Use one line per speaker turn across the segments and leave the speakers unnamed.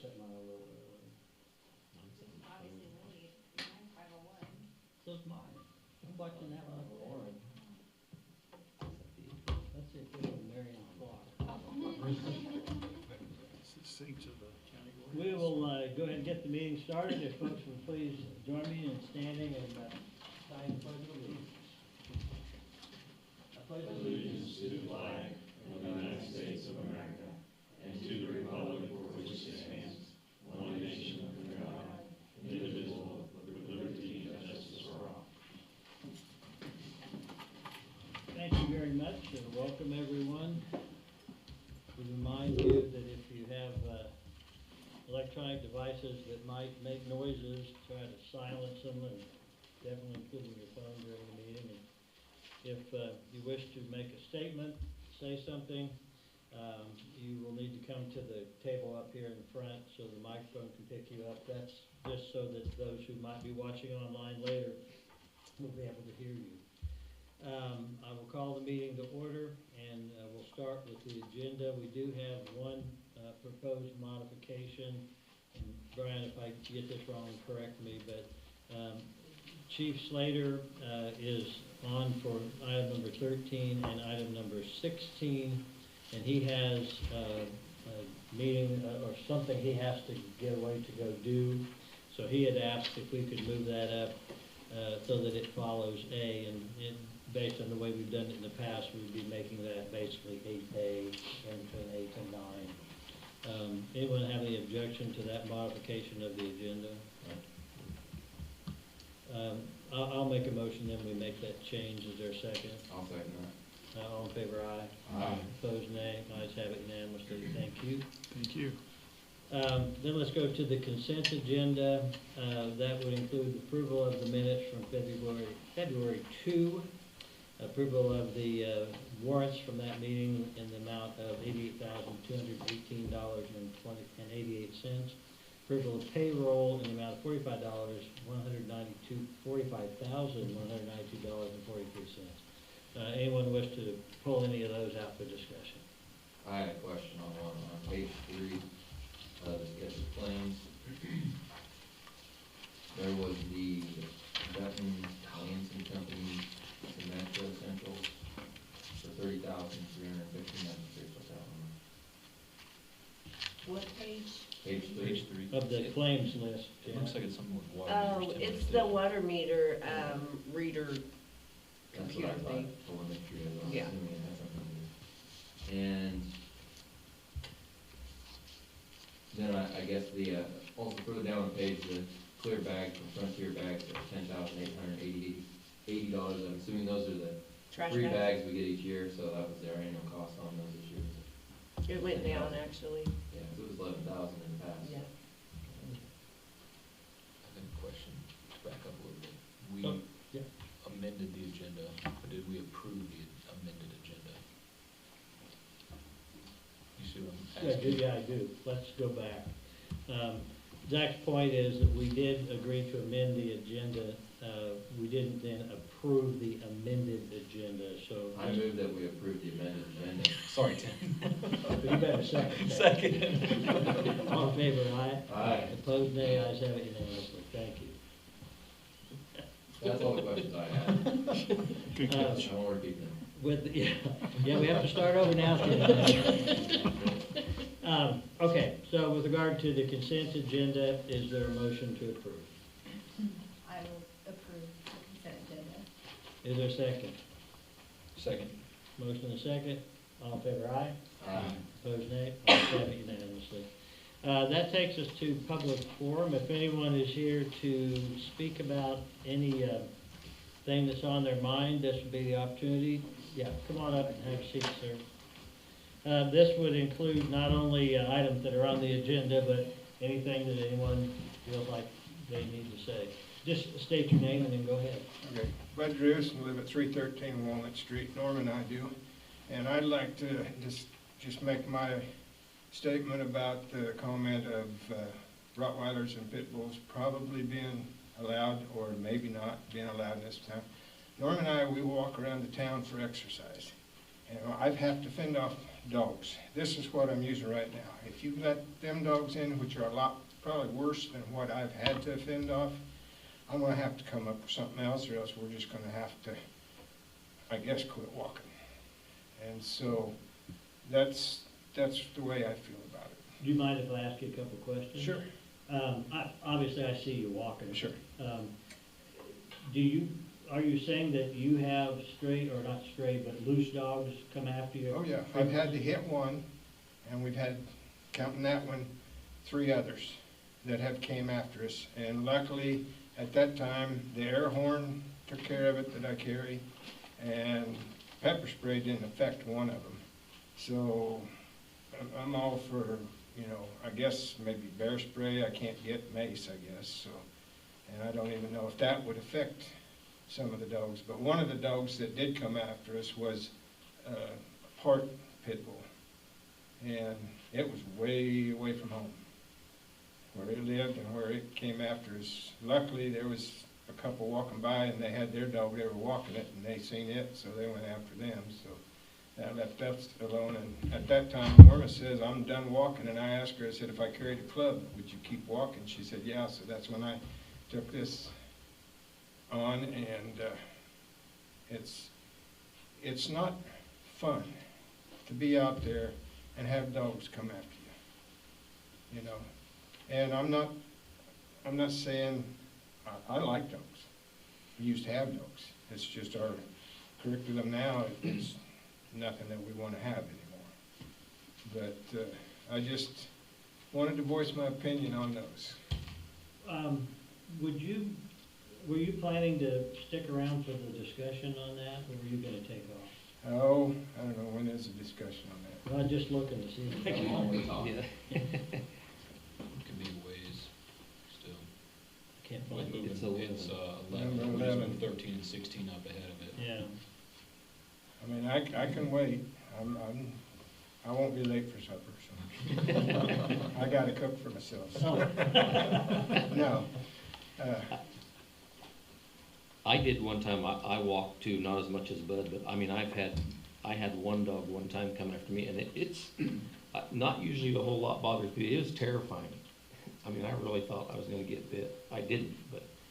set mine a little early.
Obviously, we need 501.
So's mine. I'm watching that one.
Lauren.
Let's see if we have a Marion clock.
Seats of the county board.
We will go ahead and get the meeting started. If folks will please join me in standing and sign the pledge of allegiance. I pledge
Allegiance to the flag of the United States of America and to the republic for which it stands, one nation under God, indivisible, with liberty and justice for all.
Thank you very much and welcome everyone. We remind you that if you have electronic devices that might make noises, try to silence them, and definitely including your phone during the meeting. And if you wish to make a statement, say something, you will need to come to the table up here in the front so the microphone can pick you up. That's just so that those who might be watching online later will be able to hear you. I will call the meeting to order, and we'll start with the agenda. We do have one proposed modification, and Brian, if I get this wrong, correct me, but Chief Slater is on for item number 13 and item number 16, and he has a meeting or something he has to get away to go do. So he had asked if we could move that up so that it follows A, and based on the way we've done it in the past, we'd be making that basically 8A, in between 8 and 9. Anyone have any objection to that modification of the agenda? I'll make a motion, then we make that change. Is there a second?
I'll second that.
All in favor, aye.
Aye.
Opposed, nay. Ayes have it unanimously. Thank you.
Thank you.
Then let's go to the consent agenda. That would include approval of the minutes from February 2, approval of the warrants from that meeting in the amount of $88,218.88, approval of payroll in the amount of $45,192.43. Anyone wish to pull any of those out for discussion?
I had a question on page 3, the sketch of claims. There was the Dutton Lansing Company Metro Essentials for $30,350.
What page?
Page 3.
Page 3.
Of the claims list.
It looks like it's something with water.
Oh,
meters,
it's
too.
the water meter reader
That's what
computer
I thought.
thing.
Telemetry, I'm
Yeah.
assuming it has something to do. And then I guess the, also further down the page, the clear bags from Frontier Bags are $10,880. I'm assuming those are the
Trash
free
bags.
bags we get each year, so that was their annual cost on those this year.
It went down, actually.
Yeah, so it was 11,000 in the past.
Yeah.
I have a question to back up a little bit. We
Oh, yeah.
amended the agenda, but did we approve the amended agenda? You see what I'm asking?
Yeah, I do. Let's go back. Zach's point is that we did agree to amend the agenda. We didn't then approve the amended agenda, so.
I move that we approve the amended agenda.
Sorry, Tim.
You better second that.
Second.
All in favor, aye?
Aye.
Opposed, nay. Ayes have it unanimously. Thank you.
That's all the questions I have.
Good
Uh,
catch.
I won't repeat them.
Yeah, we have to start over now. Okay, so with regard to the consent agenda, is there a motion to approve?
I will approve the consent agenda.
Is there a second?
Second.
Motion and a second. All in favor, aye?
Aye.
Opposed, nay. Ayes have it unanimously. That takes us to public forum. If anyone is here to speak about any thing that's on their mind, this would be the opportunity. Yeah, come on up and have a seat, sir. This would include not only items that are on the agenda, but anything that anyone feels like they need to say. Just state your name and then go ahead.
Okay, Bud Drews, and live at 313 Walnut Street, Norman I do. And I'd like to just make my statement about the comment of Rottweilers and Pit Bulls probably being allowed, or maybe not being allowed in this town. Norman and I, we walk around the town for exercise. And I've had to fend off dogs. This is what I'm using right now. If you let them dogs in, which are a lot, probably worse than what I've had to fend off, I'm gonna have to come up with something else, or else we're just gonna have to, I guess, quit walking. And so, that's the way I feel about it.
Do you mind if I ask you a couple questions?
Sure.
Obviously, I see you walking.
Sure.
Are you saying that you have stray, or not stray, but loose dogs come after you?
Oh, yeah, I've had to hit one, and we've had, counting that one, 3 others that have came after us. And luckily, at that time, the air horn took care of it that I carry, and pepper spray didn't affect one of them. So, I'm all for, you know, I guess maybe bear spray. I can't get mace, I guess, so. And I don't even know if that would affect some of the dogs. But one of the dogs that did come after us was a part pit bull. And it was way away from home, where it lived and where it came after us. Luckily, there was a couple walking by, and they had their dog, they were walking it, and they seen it, so they went after them. So that left us alone. And at that time, Norma says, I'm done walking. And I asked her, I said, if I carried a club, would you keep walking? She said, yeah. So that's when I took this on, and it's not fun to be out there and have dogs come after you, you know. And I'm not saying I like dogs. We used to have dogs. It's just our curriculum now is nothing that we want to have anymore. But I just wanted to voice my opinion on those.
Were you planning to stick around for the discussion on that, or were you gonna take off?
Oh, I don't know, when is the discussion on that?
Well, I'm just looking to see if I
Come
can.
on, we talk.
Could be ways still.
Can't
With
find it.
moving, it's 11,
Number
we're just
11.
moving 13 and 16 up ahead of it.
Yeah.
I mean, I can wait. I won't be late for supper, so. I gotta cook for myself, so. No.
I did one time, I walked too, not as much as Bud, but I mean, I had one dog one time come after me, and it's not usually a whole lot bothers me. It was terrifying. I mean, I really thought I was gonna get bit. I didn't,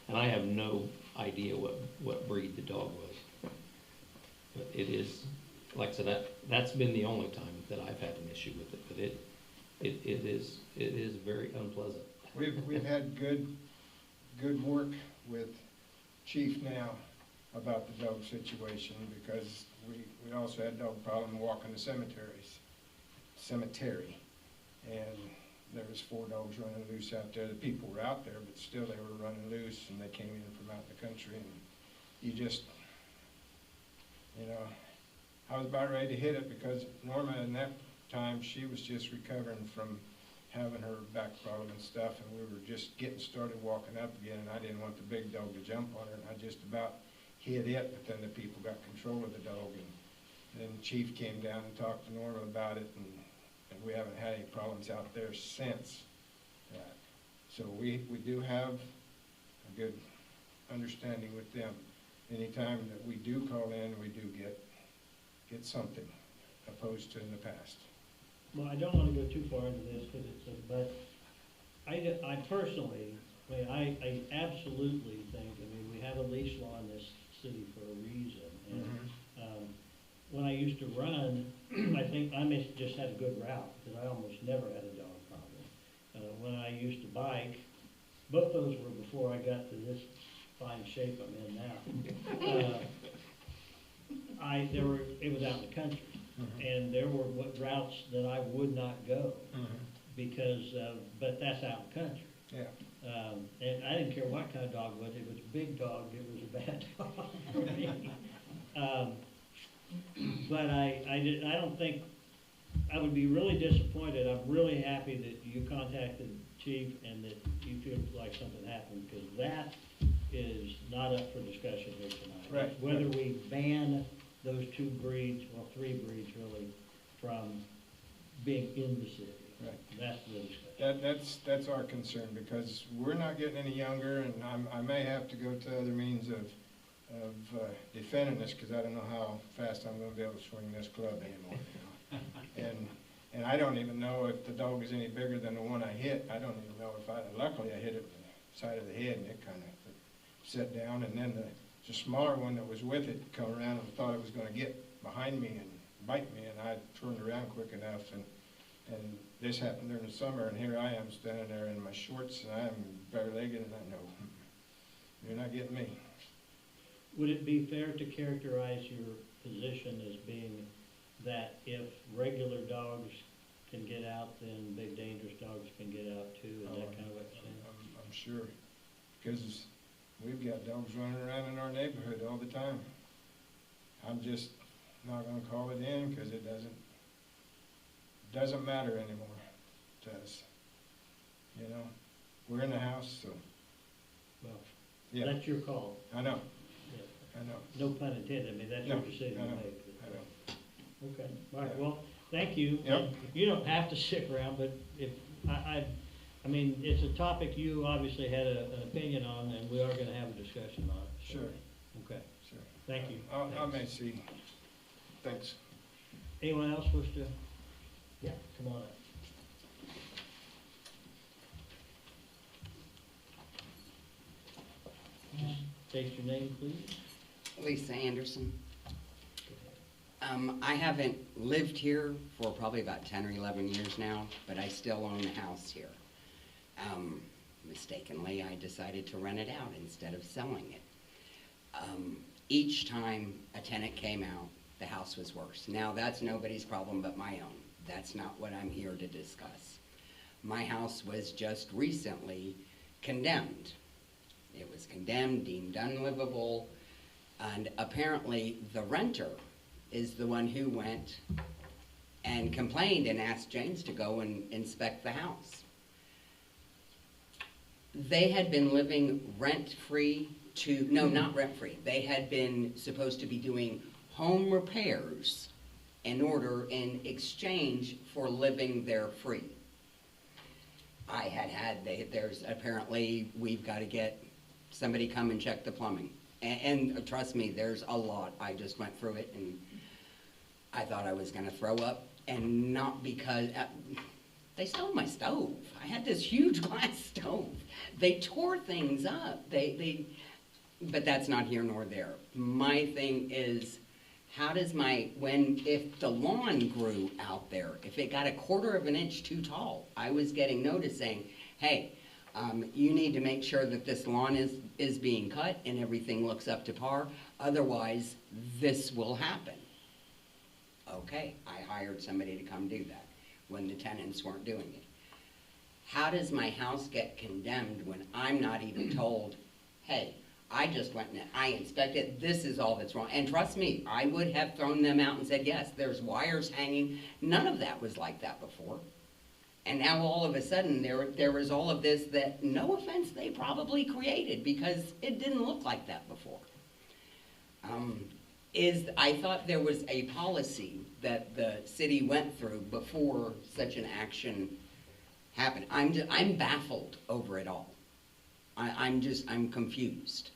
and I have no idea what breed the dog was. But it is, like I said, that's been the only time that I've had an issue with it, but it is very unpleasant.
We've had good work with Chief now about the dog situation, because we also had dog problem walking the cemetery, and there was 4 dogs running loose out there. The people were out there, but still they were running loose, and they came in from out in the country, and you just, you know, I was about ready to hit it, because Norma in that time, she was just recovering from having her back problem and stuff, and we were just getting started walking up again, and I didn't want the big dog to jump on her, and I just about hit it, but then the people got control of the dog, and then Chief came down and talked to Norma about it, and we haven't had any problems out there since that. So we do have a good understanding with them. Anytime that we do call in, we do get something, opposed to in the past.
Well, I don't wanna go too far into this, because but I personally, I absolutely think, we have a leash law in this city for a reason. And, when I used to run, I think I just had a good route, because I almost never had a dog problem. When I used to bike, both those were before I got to this fine shape I'm in now. It was out in the country, and there were routes that I would not go, because, but that's out in the country.
Yeah.
And I didn't care what kind of dog it was. If it was a big dog, it was a bad dog for me. But I don't think, I would be really disappointed. I'm really happy that you contacted Chief and that you feel like something happened, because that is not up for discussion here tonight.
Right.
Whether we ban those 2 breeds, well, 3 breeds really, from being in the city.
Right.
That's the discussion.
That's our concern, because we're not getting any younger, and I may have to go to other means of defending this, because I don't know how fast I'm gonna be able to swing this club anymore. You know? And I don't even know if the dog is any bigger than the one I hit. I don't even know if luckily I hit it in the side of the head and it kind of set down. And then the smaller one that was with it come around and thought it was gonna get behind me and bite me, and I turned around quick enough, and this happened during the summer, and here I am standing there in my shorts, and I'm bare-legged, and I know, you're not getting me.
Would it be fair to characterize your position as being that if regular dogs can get out, then big dangerous dogs can get out too? Is that kind of what you're saying?
I'm sure, because we've got dogs running around in our neighborhood all the time. I'm just not gonna call it in, because it doesn't matter anymore to us. You know, we're in the house, so,
Well,
yeah,
that's your call.
I know,
Yeah.
I know.
No pun intended. I mean, that's
No,
your decision
I
to
know,
make.
I know.
Okay, all right,
Yeah.
well, thank you.
Yep.
You don't have to stick around, but if, I mean, it's a topic you obviously had an opinion on, and we are gonna have a discussion on it. so-
Sure.
Okay,
Sure.
thank you.
I may see. Thanks.
Anyone else wish to? Yeah, come on up. Just state your name, please.
Lisa Anderson. I haven't lived here for probably about 10 or 11 years now, but I still own a house here. Mistakenly, I decided to rent it out instead of selling it. Each time a tenant came out, the house was worse. Now, that's nobody's problem but my own. That's not what I'm here to discuss. My house was just recently condemned. It was condemned, deemed unlivable, and apparently the renter is the one who went and complained and asked James to go and inspect the house. They had been living rent-free no, not rent-free. They had been supposed to be doing home repairs in exchange for living there free. There's apparently, we've got to get somebody come and check the plumbing. And trust me, there's a lot. I just went through it and I thought I was gonna throw up, and not because, they stole my stove. I had this huge glass stove. They tore things up. But that's not here nor there. My thing is, how does if the lawn grew out there, if it got 1/4 of an inch too tall, I was getting notice saying, hey, you need to make sure that this lawn is being cut and everything looks up to par, otherwise this will happen. Okay, I hired somebody to come do that when the tenants weren't doing it. How does my house get condemned when I'm not even told, hey, I just went and I inspected, this is all that's wrong. And trust me, I would have thrown them out and said, yes, there's wires hanging. None of that was like that before. And now all of a sudden there was all of this that, no offense, they probably created because it didn't look like that before. I thought there was a policy that the city went through before such an action happened. I'm baffled over it all. I'm confused.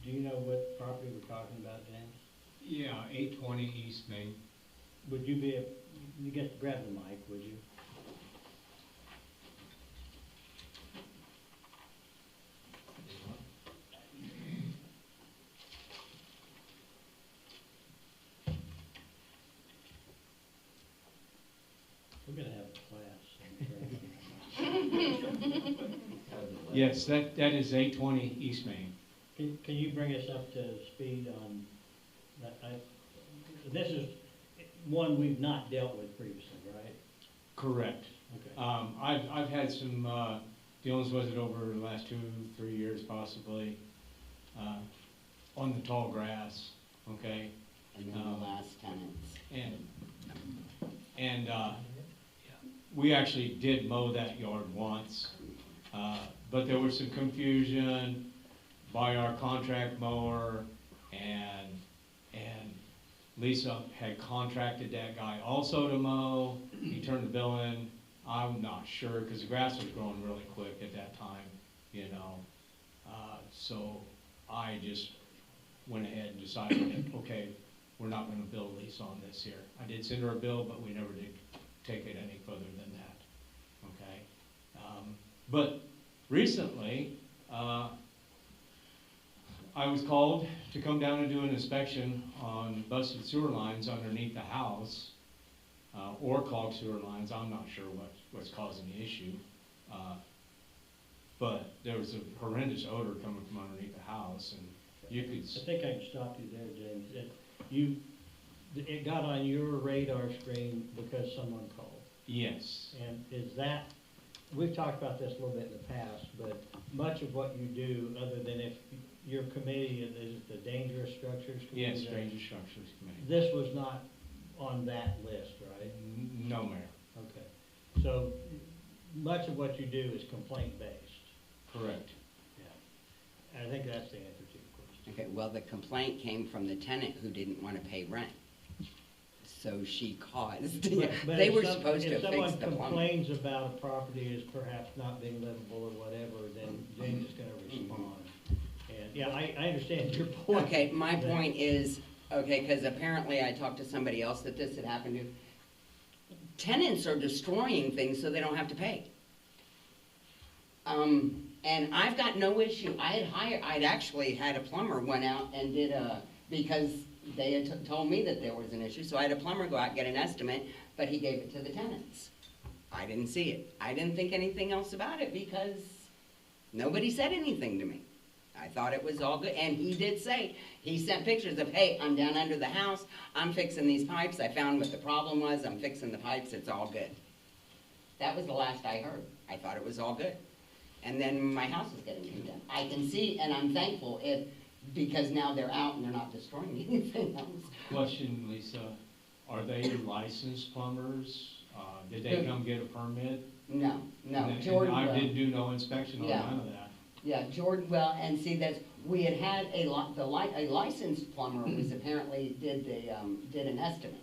Do you know what property we're talking about, James?
Yeah, 820 East Main.
Would you be, you get to grab the mic, would you? We're gonna have a class.
Yes, that is 820 East Main.
Can you bring us up to speed on, this is one we've not dealt with previously, right?
Correct.
Okay.
I've had some dealings with it over the last 2-3 years possibly, on the tall grass, okay?
And then the last tenants.
And we actually did mow that yard once, but there was some confusion by our contract mower, and Lisa had contracted that guy also to mow. He turned the bill in. I'm not sure, because the grass was growing really quick at that time, you know. So I just went ahead and decided that, okay, we're not gonna bill lease on this here. I did send her a bill, but we never did take it any further than that, okay? But recently, I was called to come down and do an inspection on busted sewer lines underneath the house, or clogged sewer lines. I'm not sure what's causing the issue. But there was a horrendous odor coming from underneath the house, and you could,
I think I can stop you there, James. It got on your radar screen because someone called.
yes,
And is that, we've talked about this a little bit in the past, but much of what you do, other than if your committee is the dangerous structures committee?
yes, Stranger Structures Committee.
This was not on that list, right?
No, Mayor,
Okay. So much of what you do is complaint-based.
correct.
Yeah. I think that's the answer to your question.
Okay, well, the complaint came from the tenant who didn't want to pay rent. So she caused,
But
they
if
were
some-
supposed to fix the
If someone
plumbing.
complains about a property as perhaps not being livable or whatever, then James is gonna respond. And, yeah, I understand your point.
Okay, my
that-
point is, okay, because apparently I talked to somebody else that this had happened to. Tenants are destroying things so they don't have to pay. And I've got no issue. I'd actually had a plumber went out and did because they had told me that there was an issue, so I had a plumber go out and get an estimate, but he gave it to the tenants. I didn't see it. I didn't think anything else about it because nobody said anything to me. I thought it was all good, and he did say, he sent pictures of, hey, I'm down under the house, I'm fixing these pipes, I found what the problem was, I'm fixing the pipes, it's all good. That was the last I heard. I thought it was all good. And then my house is getting condemned. I can see, and I'm thankful because now they're out and they're not destroying anything else.
Question, Lisa, are they licensed plumbers? Did they come get a permit?
No,
And
Jordan.
I did do no inspection on
Yeah.
none of that.
Yeah, Jordan, well, and see, we had a licensed plumber was apparently did an estimate.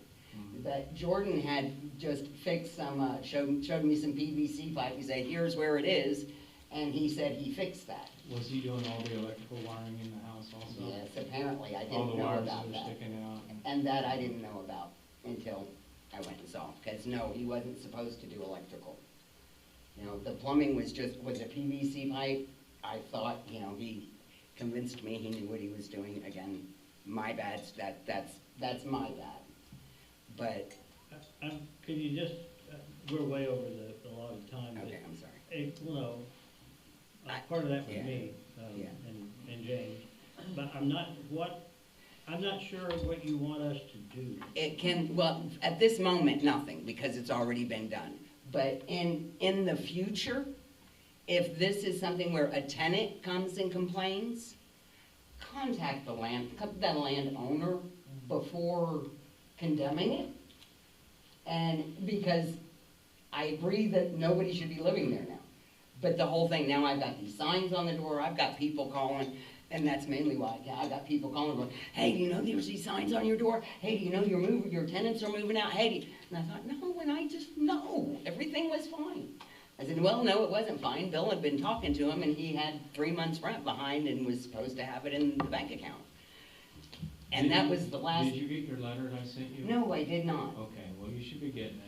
But Jordan had just fixed some, showed me some PVC pipe, he said, here's where it is, and he said he fixed that.
Was he doing all the electrical wiring in the house also?
Yes, apparently, I
All
didn't
the
know
wires
about
that are
that.
sticking out?
And that I didn't know about until I went and saw, because no, he wasn't supposed to do electrical. You know, the plumbing was a PVC pipe. I thought, he convinced me he knew what he was doing. Again, my bad, that's my bad. But,
Can you just, we're way over the allotted time, but,
okay, I'm sorry.
part of that was
Yeah.
me,
Yeah.
and James. But I'm not sure what you want us to do.
Well, at this moment, nothing, because it's already been done. But in the future, if this is something where a tenant comes and complains, contact the landowner before condemning it. And because I agree that nobody should be living there now. But the whole thing, now I've got these signs on the door, I've got people calling, and that's mainly why I got people calling, going, hey, do you know there's these signs on your door? Hey, do you know your tenants are moving out? Hey, and I thought, no, and I just, no, everything was fine. I said, well, no, it wasn't fine. Bill had been talking to him, and he had 3 months rent behind and was supposed to have it in the bank account. And that was the last.
Did you get your letter I sent you?
No, I did not.
Okay, well, you should be getting it.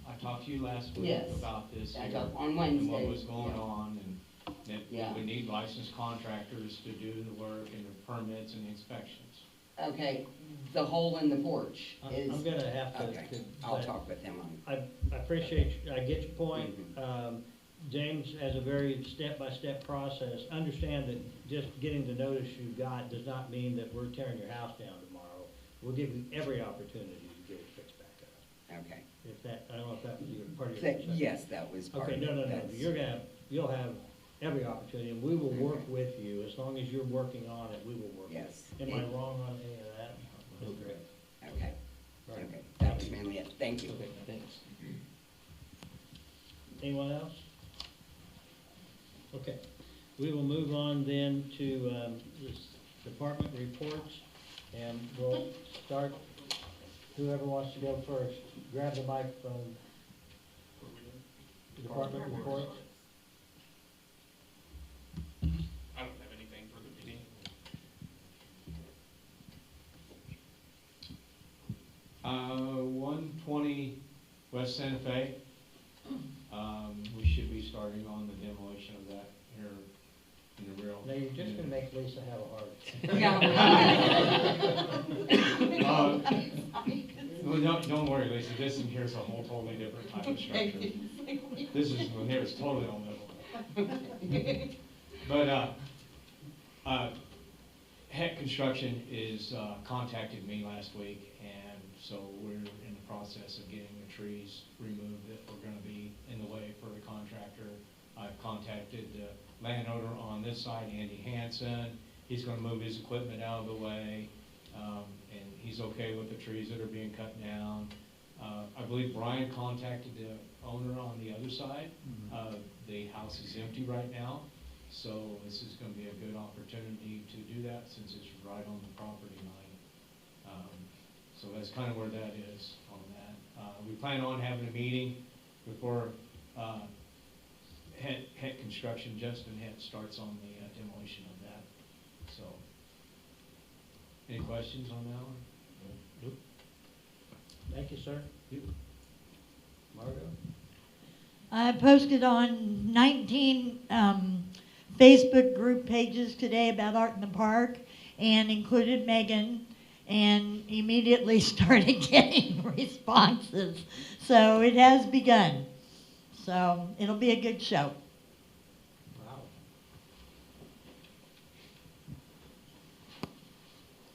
I talked to you last week
Yes.
about this.
I
here
talked on
And
Wednesday.
what was going
Yeah.
on, and that
Yeah.
we need licensed contractors to do the work and the permits and the inspections.
Okay, the hole in the porch is.
I'm gonna have to.
Okay, I'll talk with him on.
I appreciate, I get your point.
Mhm.
James has a very step-by-step process. Understand that just getting the notice you got does not mean that we're tearing your house down tomorrow. We'll give you every opportunity to get it fixed back up.
Okay.
If that, I don't know if that was part of your
That-
concern.
Yes, that was part
Okay,
of it.
no,
That's-
you'll have every opportunity, and we will work
Okay.
with you. As long as you're working on it, we will work with you.
Yes.
Am I wrong on any of that?
No.
Okay.
Okay,
Right.
okay, that was mainly it. Thank you.
Okay, thanks.
Anyone else? Okay, we will move on then to this department reports, and we'll start, whoever wants to go first, grab the microphone. Department reports?
I don't have anything for the meeting.
West Santa Fe. We should be starting on the demolition of that here in the real.
Now, you're just gonna make Lisa have a heart attack.
Well, don't worry, Lisa, this in here is a whole totally different type of structure. This is, when there was totally on level. But, Heck Construction contacted me last week, and so we're in the process of getting the trees removed that were gonna be in the way for the contractor. I've contacted the landowner on this side, Andy Hansen. He's gonna move his equipment out of the way, and he's okay with the trees that are being cut down. I believe Brian contacted the owner on the other side. The house is empty right now, so this is gonna be a good opportunity to do that since it's right on the property line. So that's kind of where that is on that. We plan on having a meeting before Heck Construction, Justin Heck, starts on the demolition of that. So, any questions on that one?
Nope. Thank you, sir. Margot?
I posted on 19 Facebook group pages today about Art in the Park and included Megan, and immediately started getting responses. So it has begun. So it'll be a good show.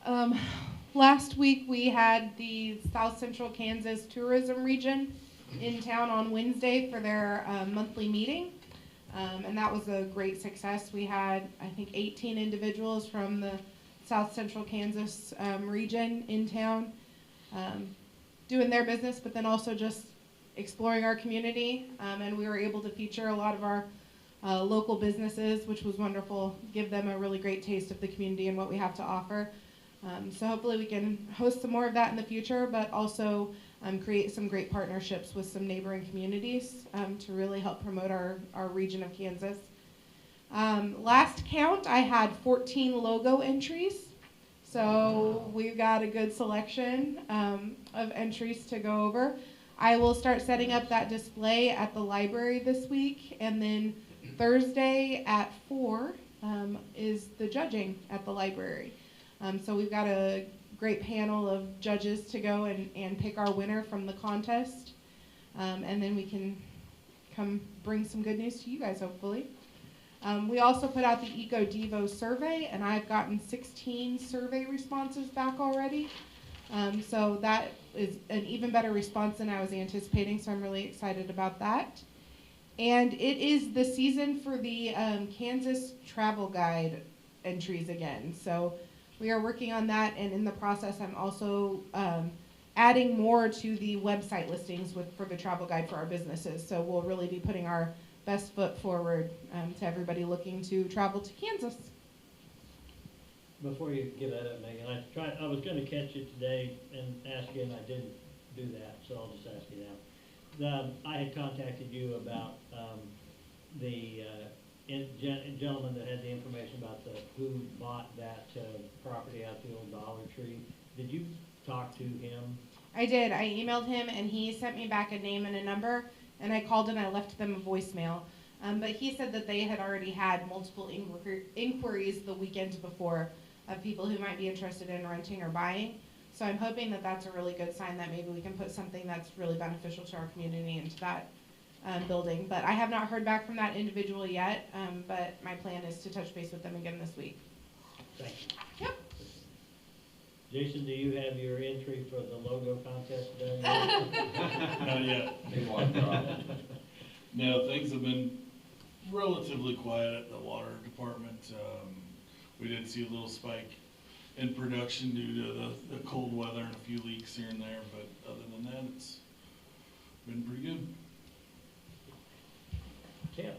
Wow.
Last week we had the South Central Kansas Tourism Region in town on Wednesday for their monthly meeting. And that was a great success. We had, I think, 18 individuals from the South Central Kansas region in town doing their business, but then also just exploring our community. And we were able to feature a lot of our local businesses, which was wonderful, give them a really great taste of the community and what we have to offer. So hopefully we can host some more of that in the future, but also create some great partnerships with some neighboring communities to really help promote our region of Kansas. Last count, I had 14 logo entries. So we've got a good selection of entries to go over. I will start setting up that display at the library this week, and then Thursday at 4 is the judging at the library. So we've got a great panel of judges to go and pick our winner from the contest. And then we can come bring some good news to you guys, hopefully. We also put out the Eco Devo survey, and I've gotten 16 survey responses back already. So that is an even better response than I was anticipating, so I'm really excited about that. And it is the season for the Kansas Travel Guide entries again. So we are working on that, and in the process, I'm also adding more to the website listings for the travel guide for our businesses. So we'll really be putting our best foot forward to everybody looking to travel to Kansas.
Before you give that up, Megan, I was gonna catch you today and ask you, and I didn't do that, so I'll just ask you now. I had contacted you about the gentleman that had the information about who bought that property out the old Dollar Tree. Did you talk to him?
I did. I emailed him, and he sent me back a name and a number, and I called and I left them a voicemail. But he said that they had already had multiple inquiries the weekend before of people who might be interested in renting or buying. So I'm hoping that that's a really good sign that maybe we can put something that's really beneficial to our community into that building. But I have not heard back from that individual yet, but my plan is to touch base with them again this week.
Thank you.
Yep.
Jason, do you have your entry for the logo contest done?
Not yet.
Big water problem.
No, things have been relatively quiet at the water department. We did see a little spike in production due to the cold weather and a few leaks here and there, but other than that, it's been pretty good.
Tim?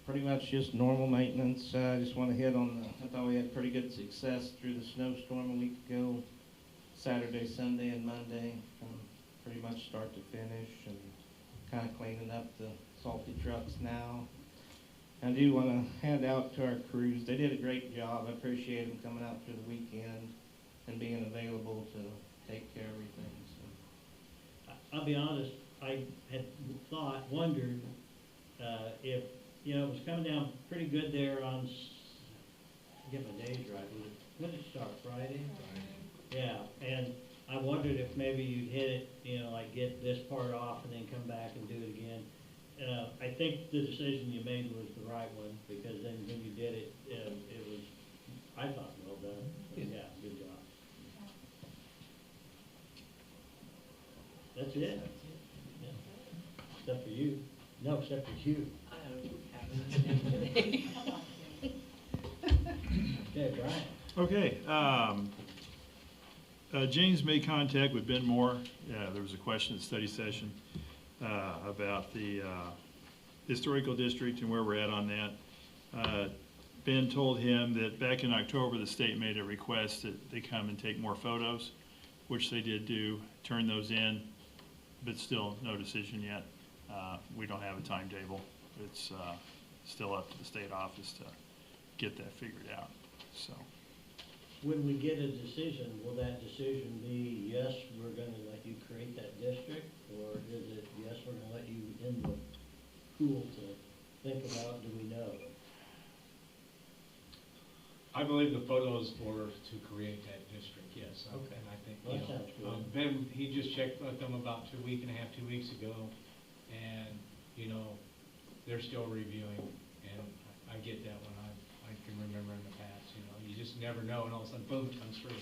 Pretty much just normal maintenance. I just want to hit on I thought we had pretty good success through the snowstorm a week ago, Saturday, Sunday, and Monday, from pretty much start to finish, and kind of cleaning up the salty trucks now. I do want to hand out to our crews. They did a great job. I appreciate them coming out through the weekend and being available to take care of everything.
I'll be honest, I had wondered, if, you know, it was coming down pretty good there on, get my days right, when did it start, Friday? Yeah, and I wondered if maybe you'd hit it, you know, like get this part off and then come back and do it again. I think the decision you made was the right one, because then when you did it, it was, I thought, well done. So, yeah, good job. That's it. Yeah. Except for you. No, except for you.
I don't have anything today.
Okay, Brian.
Okay, James made contact with Ben Moore. There was a question at study session about the historical district and where we're at on that. Ben told him that back in October, the state made a request that they come and take more photos, which they did do, turn those in, but still no decision yet. We don't have a timetable. It's still up to the state office to get that figured out, so.
When we get a decision, will that decision be, yes, we're gonna let you create that district? Or is it, yes, we're gonna let you in the pool to think about, do we know?
I believe the photos were to create that district, yes.
Okay.
And I think,
Well,
you
that sounds
know,
good.
Ben, he just checked with them about 2 weeks ago, and, you know, they're still reviewing, and I get that when I can remember in the past, you know, you just never know, and all of a sudden, boom, it comes through.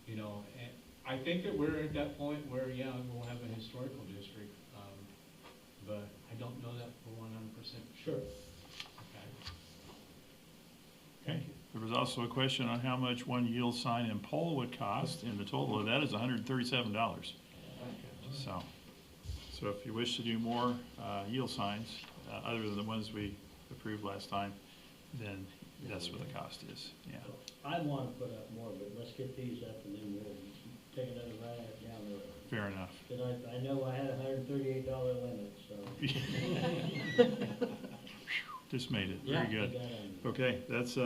You know, and I think that we're at that point where, yeah, we'll have a historical district, but I don't know that for 100%
Sure.
Okay.
Thank you.
There was also a question on how much one yield sign and pole would cost, and the total of that is $137. So if you wish to do more yield signs, other than the ones we approved last time, then that's what the cost is, yeah.
I wanna put up more, but let's get these up and then we'll take another ride at it down the road.
Fair enough.
Cause I know I had a $138 limit, so.
Just made it,
Yeah,
very good.
we got on.
Okay, that's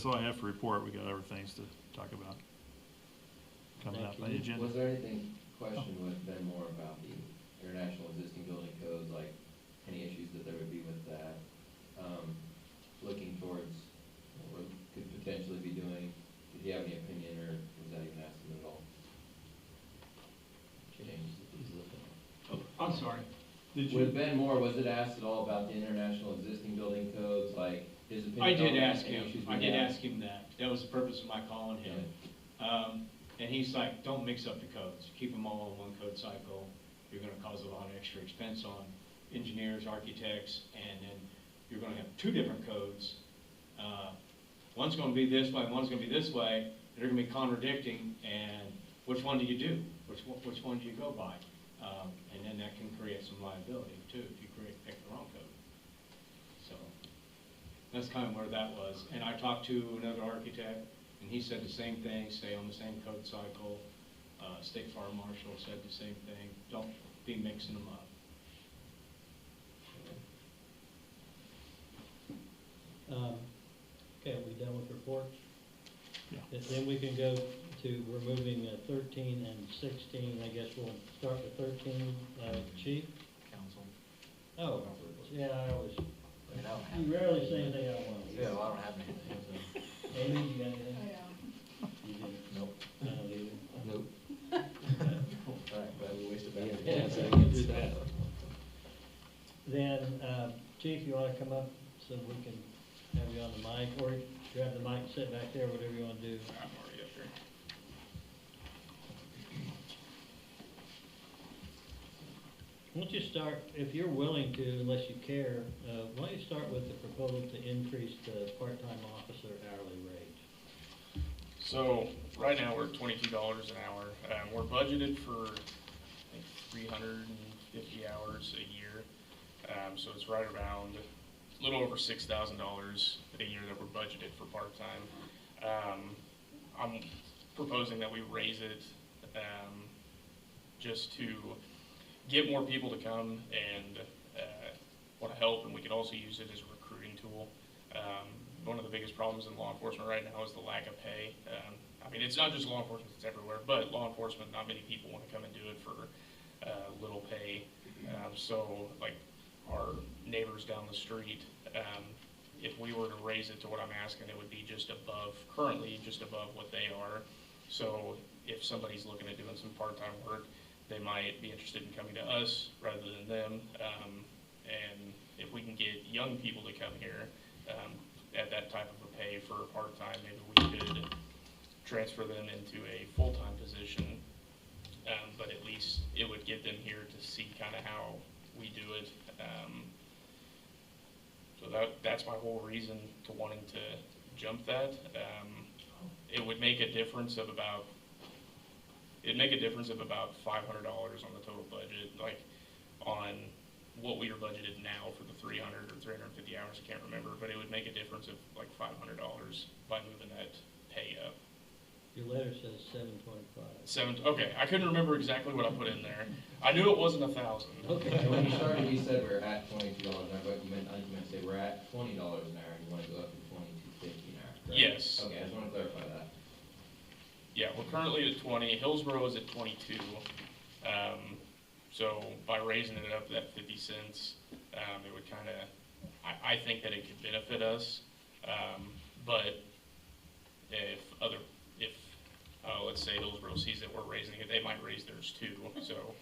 all I have for report. We got other things to talk about coming
Thank
up on the
you.
agenda.
Was there anything, question with Ben Moore about the international existing building codes, like any issues that there would be with that? Looking towards what we could potentially be doing, did you have any opinion, or was that even asked him at all? James?
Oh, I'm sorry.
With Ben Moore, was it asked at all about the international existing building codes, like his opinion?
I did
on
ask
any
him,
issues we
I did
have?
ask him that. That was the purpose of my calling him. And he's like, don't mix up the codes. Keep them all in one code cycle. You're gonna cause a lot of extra expense on engineers, architects, and then you're gonna have 2 different codes. One's gonna be this way, one's gonna be this way. They're gonna be contradicting, and which one do you do? Which one do you go by? And then that can create some liability too, if you pick the wrong code. So that's kind of where that was. And I talked to another architect, and he said the same thing, stay on the same code cycle. State Fire Marshal said the same thing, don't be mixing them up.
Okay, are we done with reports?
Yeah.
Then we can go to removing 13 and 16. I guess we'll start with 13. Chief?
Council.
Oh, yeah, I always,
I mean, I don't have.
you rarely say anything I don't want to
Yeah,
hear.
well, I don't have anything, so.
Amy, you got anything?
Oh,
You do?
Nope.
I don't either.
Nope.
All right, glad we wasted that.
Yeah, so we can do that.
Then, Chief, you want to come up so we can have you on the mic, or grab the mic, sit back there, whatever you want to do.
I'm already up here.
Why don't you start, if you're willing to, unless you care, why don't you start with the proposal to increase the part-time officer hourly rate?
So, right now, we're $22 an hour. We're budgeted for, I think, 350 hours a year. So it's right around, a little over $6,000 a year that we're budgeted for part-time. I'm proposing that we raise it just to get more people to come and want to help, and we could also use it as a recruiting tool. One of the biggest problems in law enforcement right now is the lack of pay. I mean, it's not just law enforcement, it's everywhere, but law enforcement, not many people wanna come and do it for, little pay. So, like, our neighbors down the street, if we were to raise it to what I'm asking, it would be just above, currently just above what they are. So if somebody's looking at doing some part-time work, they might be interested in coming to us rather than them. And if we can get young people to come here at that type of a pay for part-time, maybe we could transfer them into a full-time position. But at least it would get them here to see kind of how we do it. So that's my whole reason to wanting to jump that. It would make a difference of about, $500 on the total budget, like on what we are budgeted now for the 300 or 350 hours, I can't remember, but it would make a difference of like $500 by moving that pay up.
Your letter says 725.
Okay, I couldn't remember exactly what I put in there. I knew it wasn't 1,000.
Okay.
So when you started, we said we're at $22 an hour, but I think you meant to say we're at $20 an hour, and you wanna go up to $22.50 an hour, correct?
Yes.
Okay, I just wanna clarify that.
Yeah, we're currently at 20, Hillsborough is at 22. So by raising it up that 50 cents, it would kind of, I think that it could benefit us. But if let's say Hillsborough sees that we're raising it, they might raise theirs too. So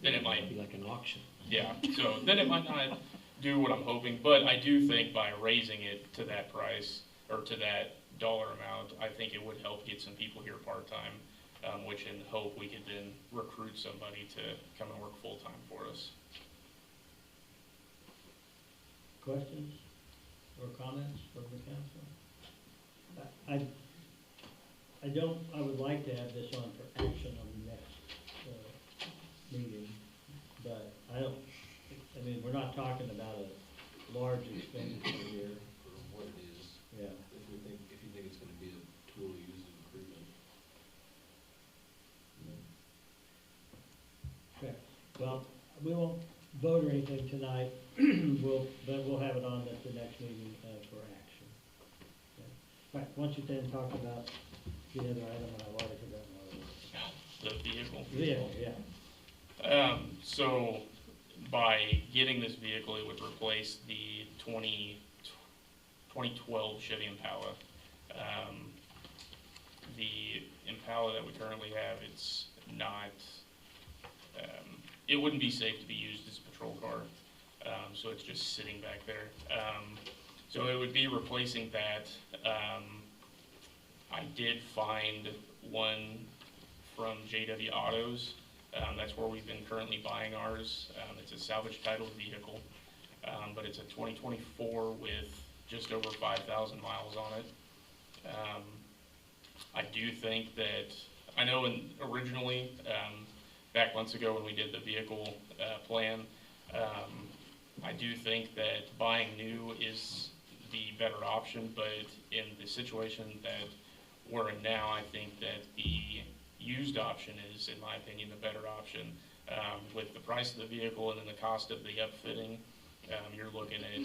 then it might
It'd be like an auction.
Yeah, so then it might not do what I'm hoping, but I do think by raising it to that price, or to that dollar amount, I think it would help get some people here part-time, which in hope we could then recruit somebody to come and work full-time for us.
Questions or comments from the council? I would like to have this on for action on the next meeting, but I mean, we're not talking about a large expenditure here.
For what it is.
Yeah.
If you think it's gonna be a tool used in recruitment.
Okay, well, we won't vote or anything tonight, but we'll have it on at the next meeting for action. Okay. All right, once you then talk about the other item, I've already forgotten what it was.
The vehicle.
Vehicle, yeah.
So by getting this vehicle, it would replace the 2012 Chevy Impala. The Impala that we currently have, it's not, it wouldn't be safe to be used as a patrol car, so it's just sitting back there. So it would be replacing that. I did find one from JW Autos. That's where we've been currently buying ours. It's a salvage title vehicle, but it's a 2024 with just over 5,000 miles on it. I do think that, I know originally, back months ago when we did the vehicle plan, I do think that buying new is the better option, but in the situation that we're in now, I think that the used option is, in my opinion, the better option. With the price of the vehicle and then the cost of the upfitting, you're looking at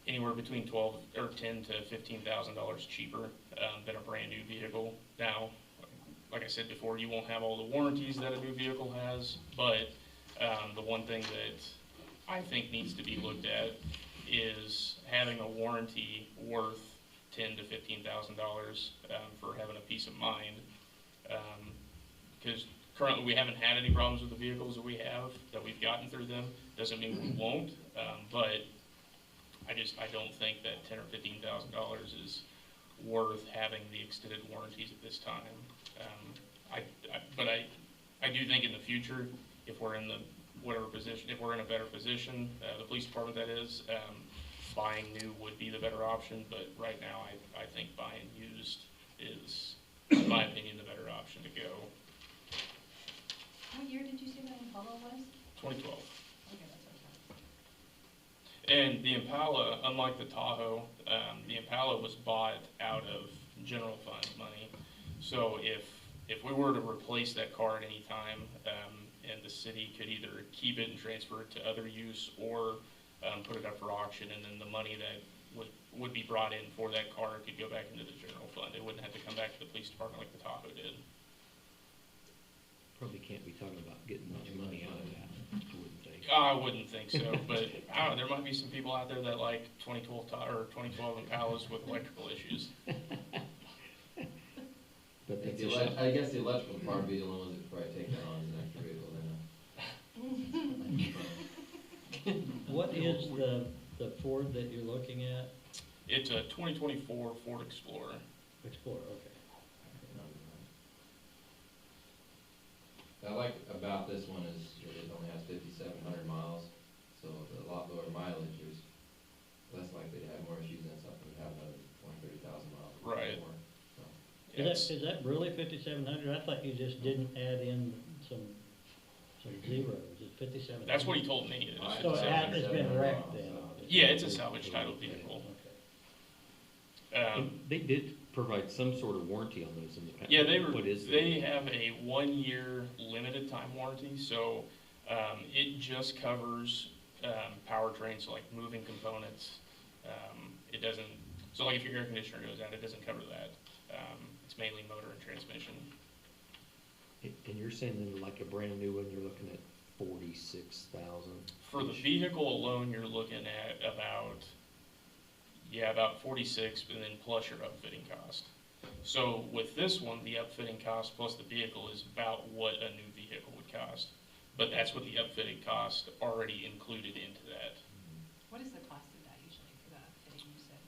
anywhere between $10,000 to $15,000 cheaper than a brand new vehicle. Now, like I said before, you won't have all the warranties that a new vehicle has, but the one thing that I think needs to be looked at is having a warranty worth $10,000 to $15,000 for having a peace of mind. Because currently we haven't had any problems with the vehicles that we've gotten through them. Doesn't mean we won't, but I don't think that $10,000 or $15,000 is worth having the extended warranties at this time. But I do think in the future, if we're in if we're in a better position, the police department that is, buying new would be the better option. But right now, I think buying used is, in my opinion, the better option to go.
What year did you say that Impala was?
2012.
Okay, that's okay.
And the Impala, unlike the Tahoe, the Impala was bought out of general fund money. So if we were to replace that car at any time, and the city could either keep it and transfer it to other use or put it up for auction, and then the money that would be brought in for that car. It could go back into the general fund. It wouldn't have to come back to the police department like the Tahoe did.
Probably can't be talking about getting much money out of that, I wouldn't think.
I wouldn't think so, but I don't know, there might be some people out there that like 2012 or 2012 Impalas with electrical issues.
But that's a
I guess the electrical part would be the only ones that could probably take that on as an extra vehicle then.
What is the Ford that you're looking at?
It's a 2024 Ford Explorer.
Explorer, okay.
What I like about this one is it only has 5,700 miles, so a lot lower mileage, there's less likely to have more issues than something that have another 20, 30,000 miles.
Right.
More, so.
Is that really 5,700? I thought you just didn't add in some zeros. It's 5,700.
That's what he told me. It is
So it's been
5,700.
wrecked then?
Yeah, it's a salvage title vehicle.
They did provide some sort of warranty on those in the past.
Yeah,
What is
they have a 1-year limited time warranty, so it just covers powertrains, like moving components. It doesn't, so like if your air conditioner goes out, it doesn't cover that. It's mainly motor and transmission.
And you're saying then like a brand new one, you're looking at 46,000?
For the vehicle alone, you're looking at about 46, and then plus your upfitting cost. So with this one, the upfitting cost plus the vehicle is about what a new vehicle would cost. But that's what the upfitting cost already included into that.
What is the cost of that usually for the upfitting, you said?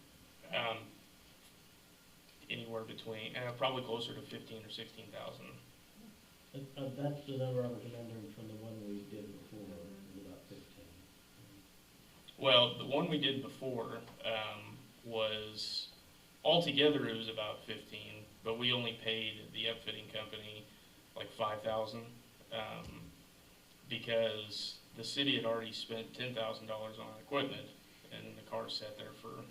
Anywhere between, probably closer to 15 or 16,000.
That's the number I was remembering from the one we did before, it was about 15.
Well, the one we did before was, altogether it was about 15, but we only paid the upfitting company like 5,000 because the city had already spent $10,000 on equipment, and the car sat there for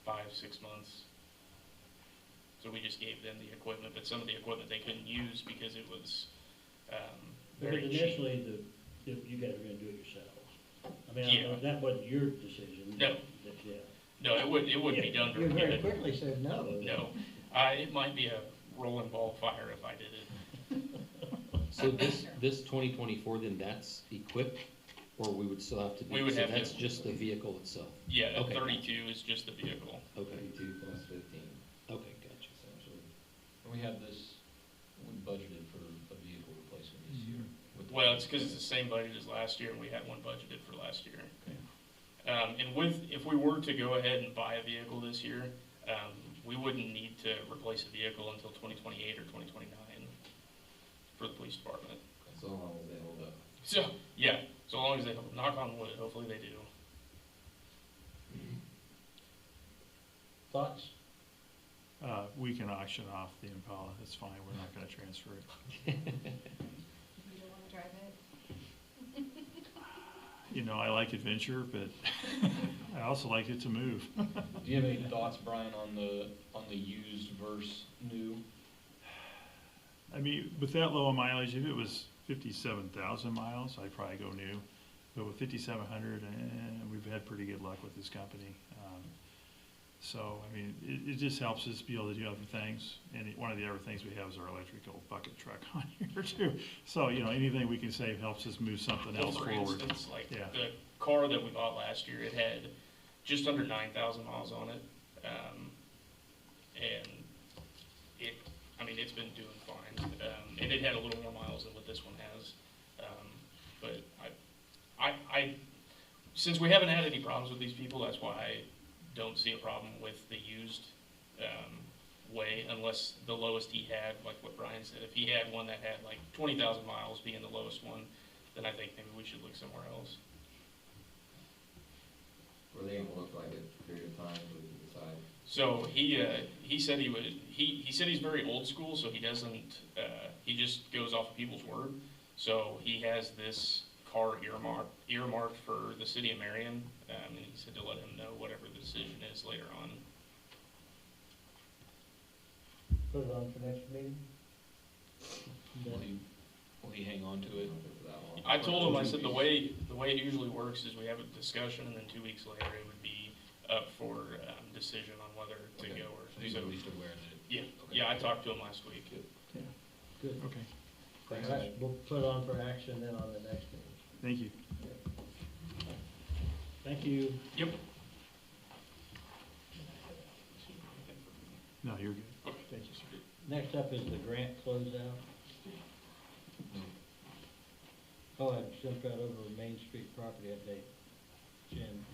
5-6 months. So we just gave them the equipment, but some of the equipment they couldn't use because it was very
Because
cheap.
initially, you guys were gonna do it yourselves. I mean,
Yeah.
that wasn't your decision.
No.
Yeah.
No, it wouldn't be done
You
very
very
good.
quickly said no.
No, it might be a rolling ball of fire if I did it.
So this 2024, then that's equipped, or we would still have to do?
We would
so
have to-
that's just the vehicle itself?
Yeah,
Okay.
32 is just the vehicle.
Okay,
32 plus 15.
okay, gotcha.
Essentially.
We have this, we budgeted for a vehicle replacement this year. with the-
Well, it's because it's the same budget as last year, and we had one budgeted for last year.
Okay.
And if we were to go ahead and buy a vehicle this year, we wouldn't need to replace a vehicle until 2028 or 2029 for the police department.
So long as they hold up.
So, yeah, so long as they, knock on wood, hopefully they do.
Thoughts?
We can auction off the Impala, that's fine, we're not gonna transfer it.
You don't wanna drive it?
You know, I like adventure, but I also like it to move.
Do you have any thoughts, Brian, on the used versus new?
I mean, with that low a mileage, if it was 57,000 miles, I'd probably go new. But with 5,700, we've had pretty good luck with this company. So, I mean, it just helps us be able to do other things. And one of the other things we have is our electrical bucket truck on here too. So, you know, anything we can save helps us move something
Well,
else
for
forward.
instance, like
Yeah.
the car that we bought last year, it had just under 9,000 miles on it. And it's been doing fine. And it had a little more miles than what this one has. But since we haven't had any problems with these people, that's why I don't see a problem with the used way, unless the lowest he had, like what Brian said, if he had one that had like 20,000 miles being the lowest one, then I think maybe we should look somewhere else.
Were they able to look like a period of time so we can decide?
So he said he said he's very old school, so he doesn't he just goes off of people's word. So he has this car earmarked for the city of Marion, and he said to let him know whatever the decision is later on.
Put it on for next meeting?
Will he hang on to it?
For that long?
I told him, I said the way it usually works is we have a discussion, and then 2 weeks later it would be up for decision on whether to
Okay.
go or.
So he's at least aware that it.
Yeah,
Okay.
yeah, I talked to him last week.
Good.
Okay,
All right, we'll put it on for action then on the next meeting.
thank you.
Thank you.
Yep.
No, you're good. Thank you, sir.
Next up is the grant closeout. Oh, I jumped right over Main Street property update. James.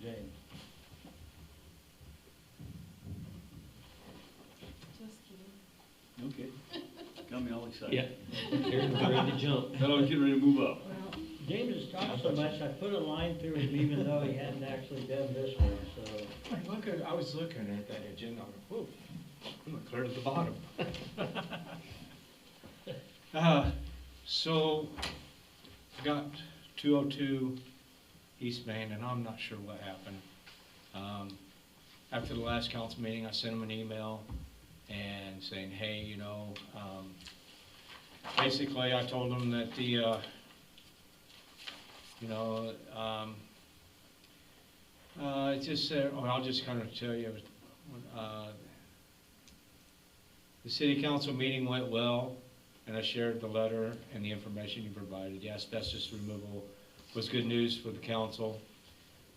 Just kidding.
Okay. Got me all excited.
Yeah, Aaron's ready to jump.
Thought I was getting ready to move up.
James has talked so much, I put a line through him even though he hadn't actually done this one, so.
I was looking at that agenda, I'm like, whoa, I'm gonna clear to the bottom. So, I got 202 East Main, and I'm not sure what happened. After the last council meeting, I sent them an email and saying, hey, basically I told them that it's just, I'll just kind of tell you, the city council meeting went well, and I shared the letter and the information you provided. The asbestos removal was good news for the council.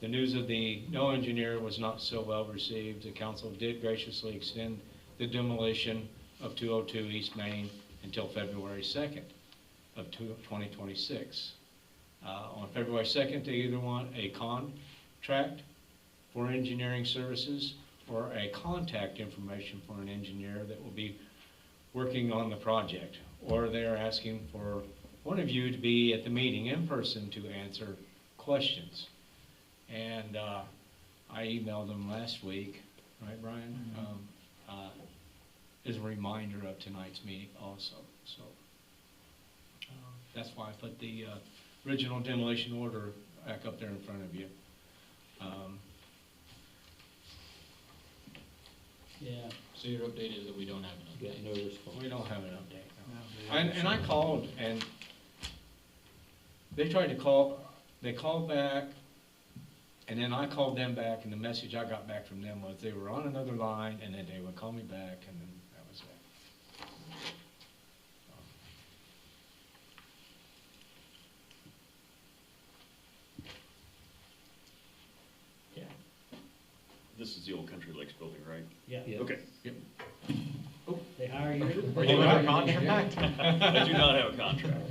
The news of the no engineer was not so well received. The council did graciously extend the demolition of 202 East Main until February 2nd of 2026. On February 2nd, they either want a contract for engineering services or a contact information for an engineer that will be working on the project. Or they're asking for one of you to be at the meeting in person to answer questions. And I emailed them last week, right, Brian? As a reminder of tonight's meeting also. So that's why I put the original demolition order back up there in front of you.
Yeah.
So your update is that we don't have an
Got
update?
no response.
We don't have an update.
No,
No. And I called, and they tried to call, they called back, and then I called them back, and the message I got back from them was they were on another line, and then they would call me back, and then that was it.
Yeah.
This is the old Country Lakes building, right?
Yeah.
Yeah.
Okay.
They hire you.
Are you on a contract? I do not have a contract.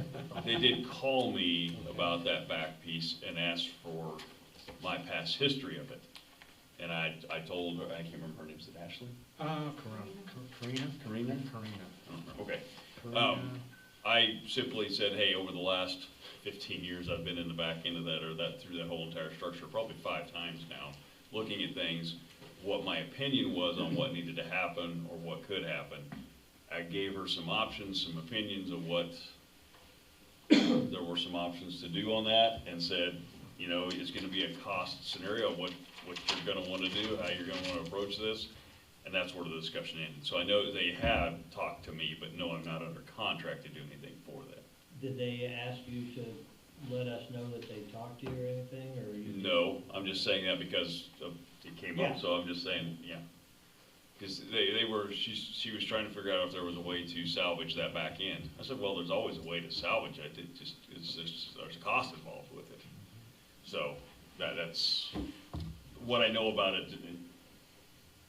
They did call me about that back piece and asked for my past history of it. And I told her, I can't remember her name, is it Ashley?
Karina?
Okay. I simply said, hey, over the last 15 years, I've been in the back end of that, or that, through that whole entire structure, probably 5 times now, looking at things, what my opinion was on what needed to happen or what could happen. I gave her some options, some opinions of what, there were some options to do on that, and said, it's gonna be a cost scenario, what you're gonna wanna do, how you're gonna wanna approach this, and that's where the discussion ended. So I know they had talked to me, but no, I'm not under contract to do anything for that.
Did they ask you to let us know that they talked to you or anything, or you?
No, I'm just saying that because it came
Yeah.
up, so I'm just saying, yeah. Because she was trying to figure out if there was a way to salvage that back end. I said, well, there's always a way to salvage it, there's a cost involved with it. So, that's what I know about it.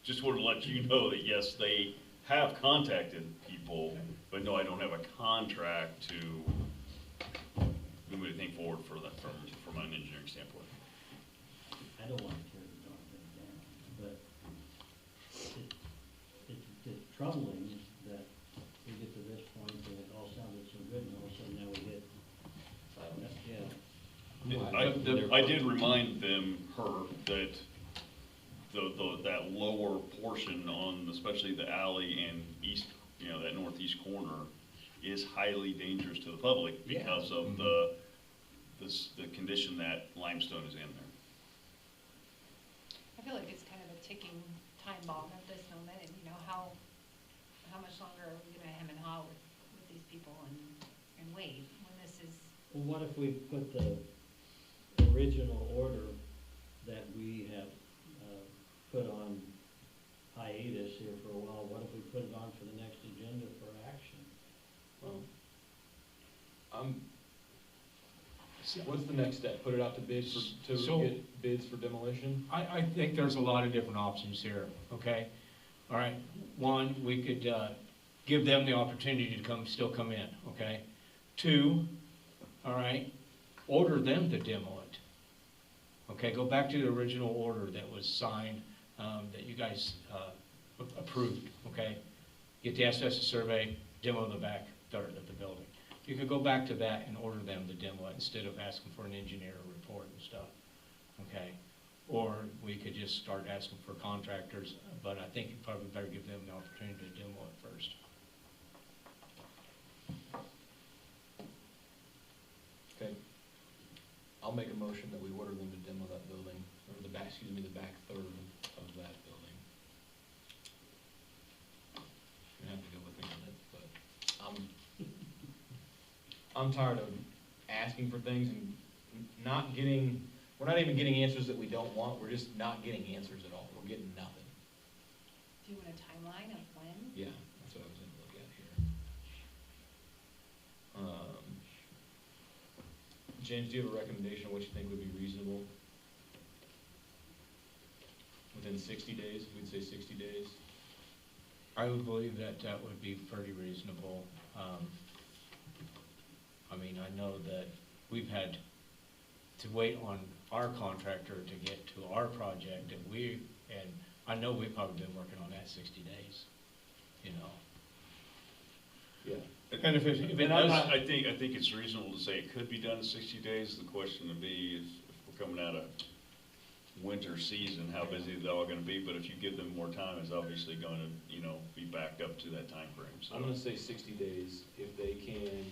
Just wanted to let you know that, yes, they have contacted people, but no, I don't have a contract to move anything forward for that, from an engineering standpoint.
I don't want to tear the darn thing down, but it's troubling that we get to this point and it all sounded so good and all of a sudden now we hit, yeah.
I did remind her that that lower portion on, especially the alley and east, that northeast corner is highly dangerous to the public because of the condition that limestone is in there.
I feel like it's kind of a ticking time bomb at this moment, and how much longer are we gonna hem and haw with these people and wait when this is.
Well, what if we put the original order that we have put on hiatus here for a while, what if we put it on for the next agenda for action?
Well, what's the next step? Put it out to bid to
So-
get bids for demolition?
I think there's a lot of different options here, okay? All right, one, we could, give them the opportunity to still come in, okay? Two, all right, order them to demo it. Okay, go back to the original order that was signed, that you guys, approved, okay? Get the assessor survey, demo the back third of the building. You could go back to that and order them to demo it instead of asking for an engineer report and stuff, okay? Or we could just start asking for contractors, but I think you probably better give them the opportunity to demo it first.
Okay. I'll make a motion that we order them to demo that building, or the back third of that building. You have to go with me on it, but I'm tired of asking for things and we're not even getting answers that we don't want, we're just not getting answers at all, we're getting nothing.
Do you want a timeline of when?
Yeah, that's what I was gonna look at here. James, do you have a recommendation of what you think would be reasonable? Within 60 days, we'd say 60 days?
I would believe that that would be pretty reasonable. I mean, I know that we've had to wait on our contractor to get to our project, and I know we've probably been working on that 60 days, you know.
Yeah.
And if it does,
I think it's reasonable to say it could be done in 60 days. The question would be if we're coming out of winter season, how busy they're all gonna be, but if you give them more time, it's obviously gonna, be backed up to that time frame. So
I'm gonna say 60 days, if they can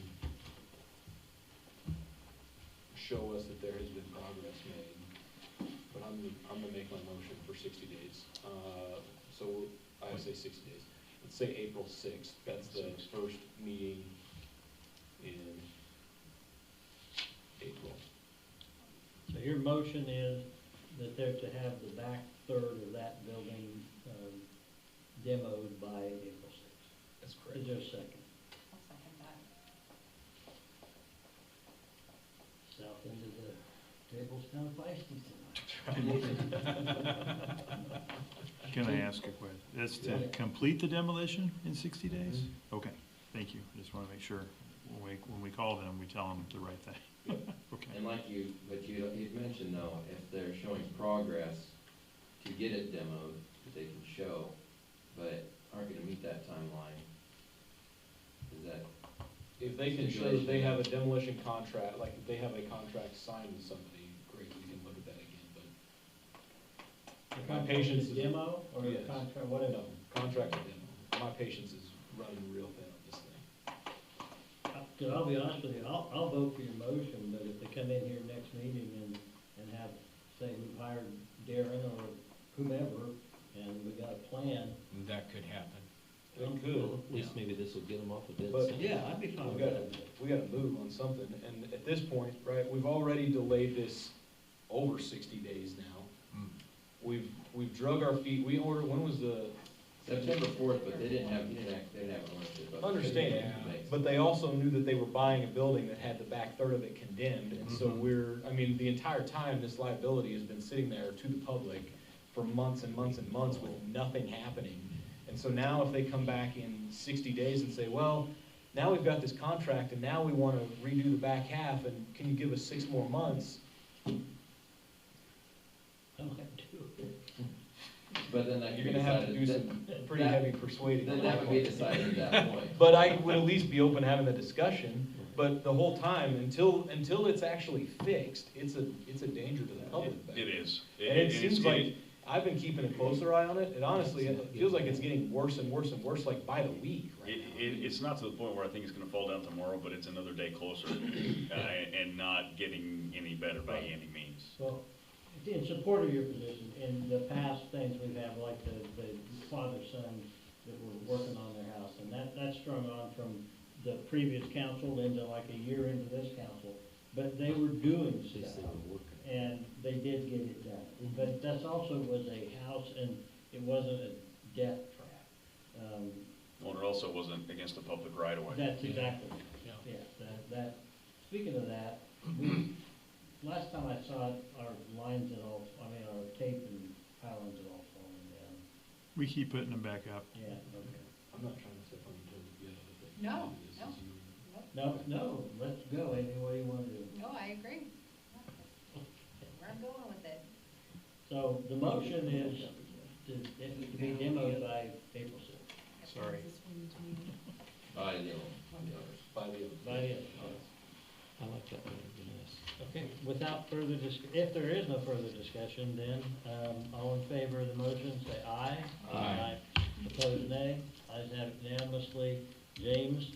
show us that there has been progress made, but I'm gonna make my motion for 60 days. So I would say 60 days. Let's say April 6th, that's the first meeting in April.
So your motion is that they're to have the back third of that building demoed by April 6th.
That's
Is
correct.
there a second?
I'll second that.
South end of the table's kind of feisty tonight.
Can I ask a question? That's to complete the demolition in 60 days? Okay, thank you. I just want to make sure when we call them, we tell them the right thing. Okay.
And you'd mentioned though, if they're showing progress to get it demoed, that they can show, but aren't gonna meet that timeline. Is that,
If they can show that they have a demolition contract, like if they have a contract signed with somebody, great, we can look at that again, but
The
my
contract
patience
is
is.
demo or the
Yes.
contract, whatever?
No, contract to demo. My patience is running real thin on this thing.
Cause I'll be honest with you, I'll vote for your motion, but if they come in here next meeting and have, say, we've hired Darren or whomever, and we got a plan.
that could happen.
It could.
At least maybe this will get them off the bid.
But-
soon.
Yeah, I'd be fine
We
with
gotta,
that.
we gotta move on something, and at this point, right, we've already delayed this over 60 days now. We've drug our feet, when was the?
September 4th, but they didn't have an ownership. of it.
Understand, but they also knew that they were buying a building that had the back third of it condemned, and so the entire time, this liability has been sitting there to the public for months and months and months with nothing happening. And so now if they come back in 60 days and say, well, now we've got this contract and now we wanna redo the back half, and can you give us 6 more months?
I might do it.
But then that could
You're
be
gonna have to
decided,
do some pretty heavy persuading.
then
on
that would be
point.
decided at that point.
But I would at least be open to having the discussion, but the whole time, until it's actually fixed, it's a danger to the public. back
it
there.
is.
And it
it's
seems
getting-
like, I've been keeping a closer eye on it, and honestly, it feels like it's getting worse and worse and worse, like by the week right now.
It's not to the point where I think it's gonna fall down tomorrow, but it's another day closer, and not getting any better by any means.
Well, in support of your position, in the past things we've had, like the father-son that were working on their house, and that's strung on from the previous council into like a year into this council, but they were doing
At least
stuff.
they were working.
and they did get it done. But that's also was a house, and it wasn't a death trap.
Well, it also wasn't against the public right of way.
That's exactly, yeah, speaking of that, last time I saw it, our lines had all, our tape and pylons had all fallen down.
We keep putting them back up.
Yeah, okay.
I'm not trying to step on your toes again, but.
No,
this
no.
is you.
No, let's go, Amy, what do you wanna do?
No, I agree. Where I'm going with it.
So the motion is to be demoed by April 6th.
Sorry.
By the owners.
By the.
By the,
I like that one, yes.
okay, without further if there is no further discussion, then, all in favor of the motion, say aye.
Aye.
Opposed, nay. Ayes have it unanimously. James,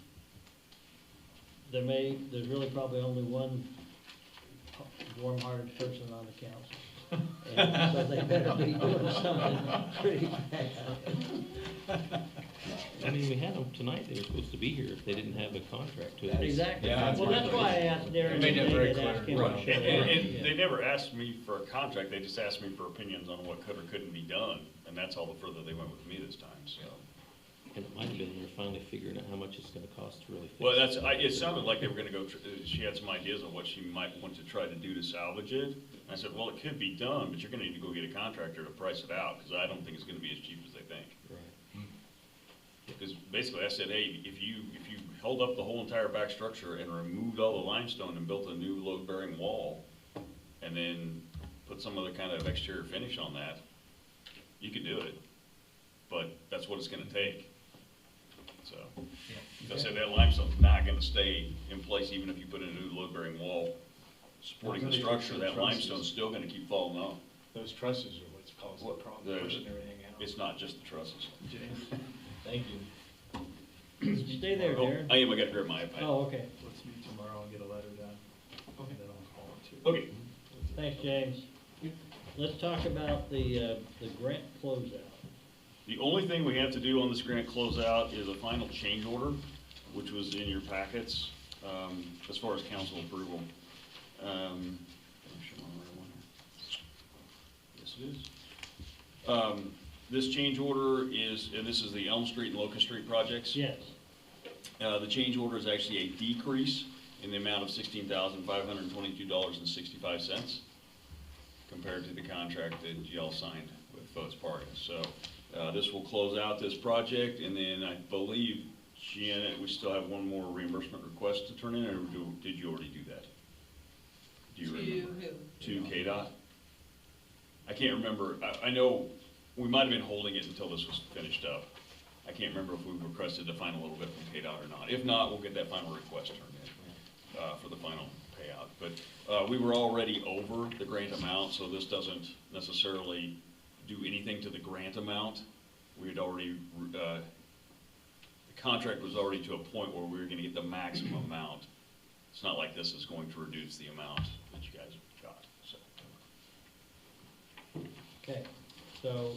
there's really probably only one warm-hearted person on the council. And so they better be doing something pretty bad.
I mean, we had them tonight, they were supposed to be here if they didn't have a contract to it.
Exactly.
Yeah, that's
Well,
what
that's
it
why I
is.
asked Darren.
They made that very
today to ask
clear.
him
Right,
to show up.
and
Yeah.
they never asked me for a contract, they just asked me for opinions on what could or couldn't be done, and that's all the further they went with me this time, so.
And it might have been they're finally figuring out how much it's gonna cost to really fix it.
Well, it sounded like they were gonna go, she had some ideas of what she might want to try to do to salvage it. And I said, well, it could be done, but you're gonna need to go get a contractor to price it out, because I don't think it's gonna be as cheap as they think.
Right.
Because basically I said, hey, if you held up the whole entire back structure and removed all the limestone and built a new load-bearing wall, and then put some other kind of exterior finish on that, you could do it. But that's what it's gonna take. So, I said that limestone's not gonna stay in place even if you put in a new load-bearing wall supporting the structure. That limestone's still gonna keep falling off.
Those trusses are what's causing the problem, pushing everything out.
It's not just the trusses.
Thank you.
Stay there,
Oh,
Darren.
I am, I gotta grab my iPad.
Oh, okay.
Let's meet tomorrow and get a letter done.
Okay.
Then I'll call it too.
Okay.
Thanks, James. Let's talk about the grant closeout.
The only thing we have to do on this grant closeout is a final change order, which was in your packets, as far as council approval. Yes, it is. This change order is, and this is the Elm Street and Locust Street projects.
Yes.
The change order is actually a decrease in the amount of $16,522.65 compared to the contract that y'all signed with Votes Party. So this will close out this project, and then I believe, Janet, we still have one more reimbursement request to turn in, or did you already do that? Do you remember? To KDOT? I can't remember. I know we might have been holding it until this was finished up. I can't remember if we requested to find a little bit from KDOT or not. If not, we'll get that final request turned in for the final payout. But we were already over the grant amount, so this doesn't necessarily do anything to the grant amount. We had already, the contract was already to a point where we were gonna get the maximum amount. It's not like this is going to reduce the amount that you guys got, so.
Okay, so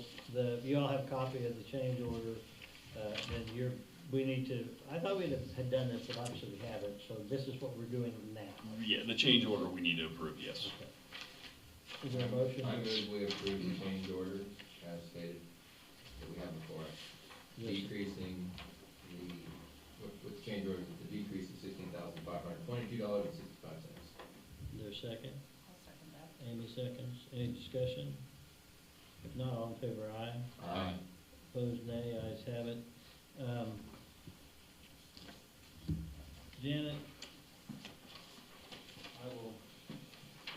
you all have a copy of the change order, then we need to, I thought we had done this, but obviously we haven't, so this is what we're doing now.
Yeah, the change order we need to approve, yes.
Okay. Is there a motion?
I move we approve the change order as stated that we have before us.
Yes.
Decreasing with change order, the decrease of $16,522.65.
Is there a second?
I'll second that.
Amy seconds. Any discussion? If not, all in favor, aye.
Aye.
Opposed, nay. Ayes have it. Janet? I will.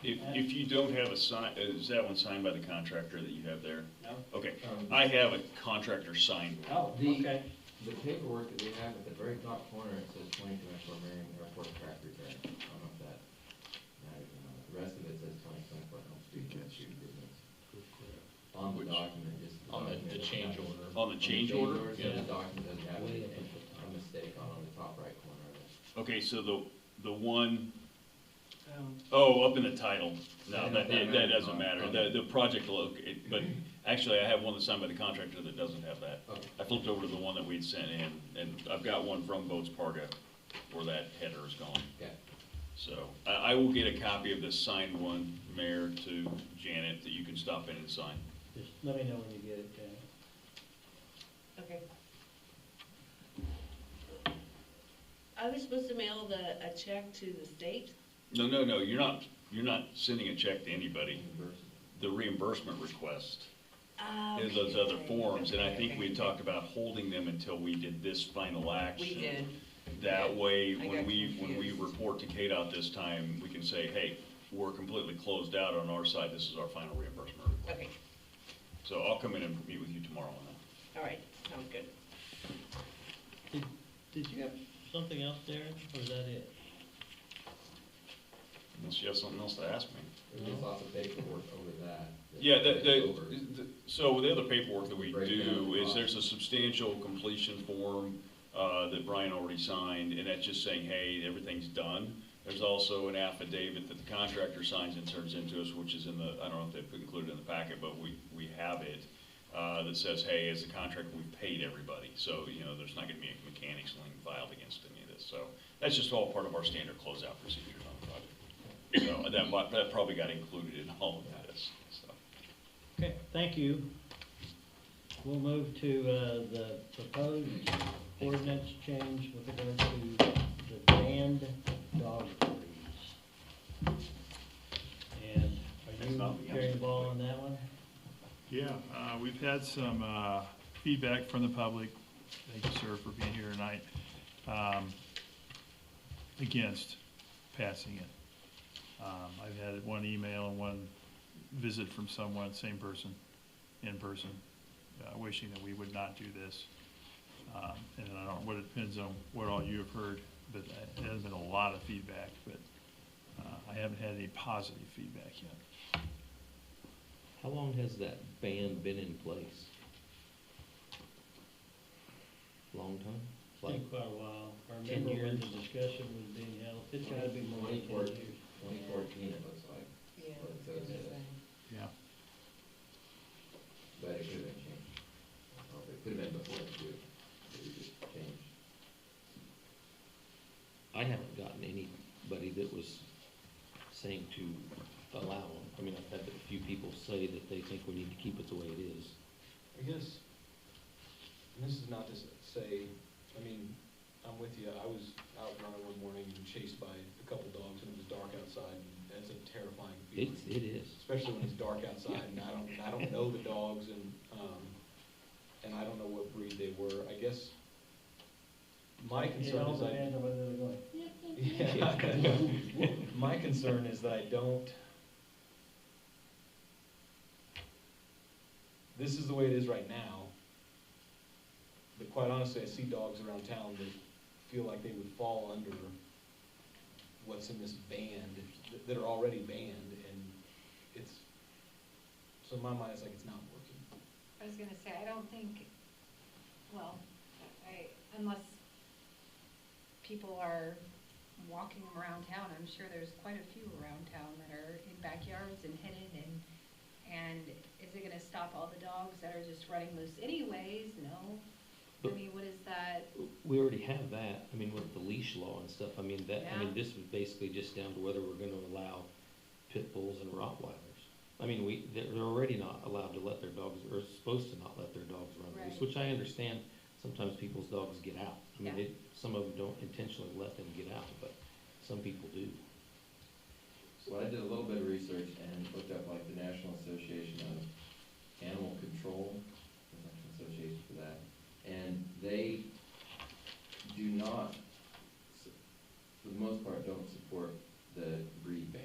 If you don't have a sign, is that one signed by the contractor that you have there?
No.
Okay, I have a contractor signed one.
Oh, okay.
The paperwork that we have at the very top corner, it says 2024 Marion Airport Tractor Grant. I don't know if that matters or not. The rest of it says 2024 Elm Street Street Improvements. On the document, just the
On
document.
the change order.
On the change order?
So the document doesn't have a mistake on the top right corner of it.
Okay, so the one, oh, up in the title, no, that doesn't matter, the project but actually I have one that's signed by the contractor that doesn't have that.
Okay.
I flipped over to the one that we'd sent in, and I've got one from Boats Parga where that header is gone.
Okay.
So I will get a copy of this signed one, Mayor, to Janet, that you can stop in and sign.
Just let me know when you get it, Janet.
Okay. I was supposed to mail a check to the state?
No, you're not sending a check to anybody. The reimbursement request is those other forms, and I think we talked about holding them until we did this final action.
We did.
That way,
I
when
got
we
confused.
report to KDOT this time, we can say, hey, we're completely closed out on our side, this is our final reimbursement request.
Okay,
So I'll come in and meet with you tomorrow on that.
all right, sounds good.
Did you have something else, Darren, or is that it?
Unless you have something else to ask me.
There's lots of paperwork over that.
Yeah,
over.
so the other paperwork that we
Break down
do
the
is
cost.
there's a substantial completion form that Brian already signed, and that's just saying, hey, everything's done. There's also an affidavit that the contractor signs and turns into us, which is in the, I don't know if they've included in the packet, but we have it, that says, hey, as a contractor, we've paid everybody. So, there's not gonna be a mechanics lien filed against any of this. So that's just all part of our standard closeout procedures on the project. So that probably got included in all of this, so.
Okay, thank you. We'll move to the proposed ordinance change with regard to the banned dog breeds. And are you carrying the ball on that one?
Yeah, we've had some feedback from the public, thank you, sir, for being here tonight, against passing it. I've had one email and one visit from someone, same person, in person, wishing that we would not do this. And I don't know what it depends on what all you have heard, but there has been a lot of feedback, but I haven't had any positive feedback yet.
How long has that ban been in place? Long time?
It's been
Like,
quite a while. I
10
remember when
years.
the discussion was being held. It's gotta be more than 10 years.
2014, it looks like.
Yeah.
What it says is.
Yeah.
But it could have been changed. Or it could have been before too, but it just changed.
I haven't gotten anybody that was saying to allow them. I mean, I've had a few people say that they think we need to keep it the way it is.
I guess, and this is not to say, I mean, I'm with you, I was out running one morning and chased by a couple dogs and it was dark outside, and that's a terrifying feeling.
It is.
Especially when it's dark outside and I don't know the dogs and I don't know what breed they were. I guess my concern is
depends on whether they're going.
Yeah. My concern is that I don't, this is the way it is right now, but quite honestly, I see dogs around town that feel like they would fall under what's in this band, that are already banned, and it's, so in my mind, it's like it's not working.
I was gonna say, I don't think, well, unless people are walking around town, I'm sure there's quite a few around town that are in backyards and hidden, and is it gonna stop all the dogs that are just running loose anyways? No. I mean, what is that?
We already have that, I mean, with the leash law and stuff, I mean,
Yeah.
this was basically just down to whether we're gonna allow pit bulls and Rottweilers. I mean, they're already not allowed to let their dogs, or supposed to not let their dogs run loose,
Right.
which I understand, sometimes people's dogs get out. I mean,
Yeah.
some of them don't intentionally let them get out, but some people do.
So I did a little bit of research and looked up like the National Association of Animal Control, there's like an association for that. And they do not, for the most part, don't support the breed ban.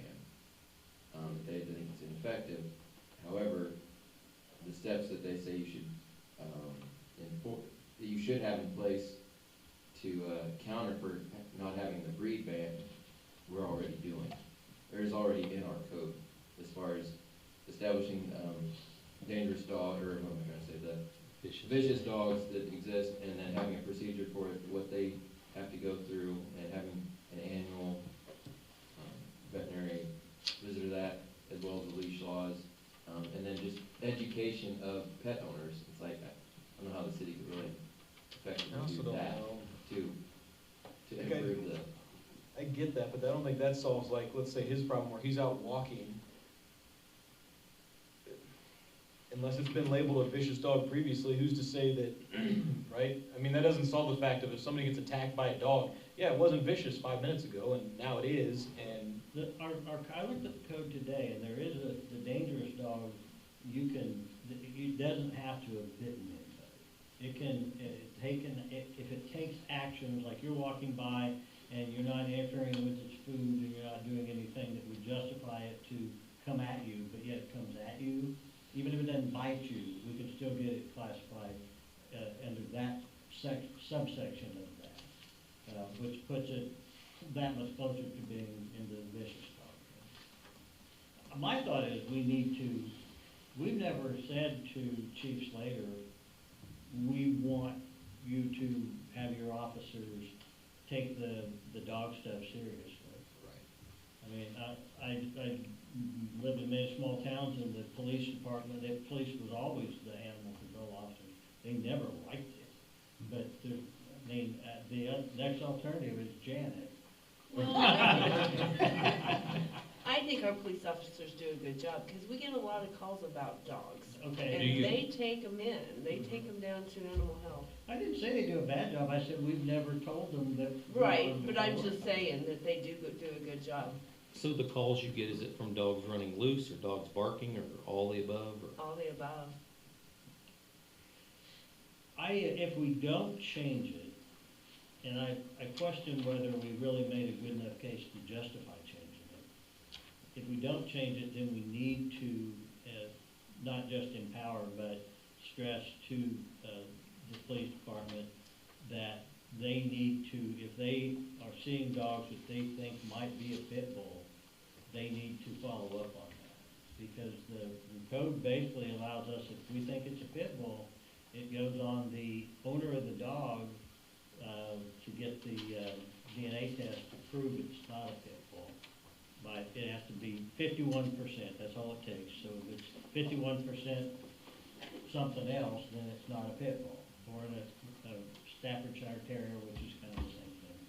They think it's ineffective. However, the steps that they say you should, that you should have in place to counter for not having the breed ban, we're already doing. There's already in our code as far as establishing dangerous dog, or what am I trying to say, the vicious dogs that exist, and then having a procedure for it, what they have to go through, and having an annual veterinary visit of that, as well as the leash laws, and then just education of pet owners. It's like, I don't know how the city could really
I
effectively
also
do
don't
that
know.
to
Like
improve the.
I get that, but I don't think that solves, like, let's say his problem where he's out walking. Unless it's been labeled a vicious dog previously, who's to say that, right? I mean, that doesn't solve the fact of if somebody gets attacked by a dog, yeah, it wasn't vicious 5 minutes ago, and now it is, and.
I looked at the code today, and there is the dangerous dog, it doesn't have to have bitten anybody. It can, if it takes actions, like you're walking by and you're not interfering with its food and you're not doing anything that would justify it to come at you, but yet it comes at you, even if it doesn't bite you, we can still get it classified under that subsection of that, which puts it that much closer to being into the vicious dog. My thought is we've never said to Chief Slater, we want you to have your officers take the dog stuff seriously.
Right.
I mean, I lived in many small towns, and the police department, the police was always the animal control officers. They never liked it, but the next alternative is Janet.
Well, I think our police officers do a good job, because we get a lot of calls about dogs.
Okay.
And they take them in, they take them down to animal health.
I didn't say they do a bad job, I said we've never told them that.
Right, but I'm just saying that they do a good job.
So the calls you get, is it from dogs running loose or dogs barking or all the above? Or?
All the above.
If we don't change it, and I question whether we really made a good enough case to justify changing it. If we don't change it, then we need to not just empower, but stress to the police department that they need to, if they are seeing dogs that they think might be a pit bull, they need to follow up on that. Because the code basically allows us, if we think it's a pit bull, it goes on the owner of the dog to get the DNA test to prove it's not a pit bull. But it has to be 51%, that's all it takes. So if it's 51% something else, then it's not a pit bull. Or a Staffordshire Terrier, which is kind of the same thing.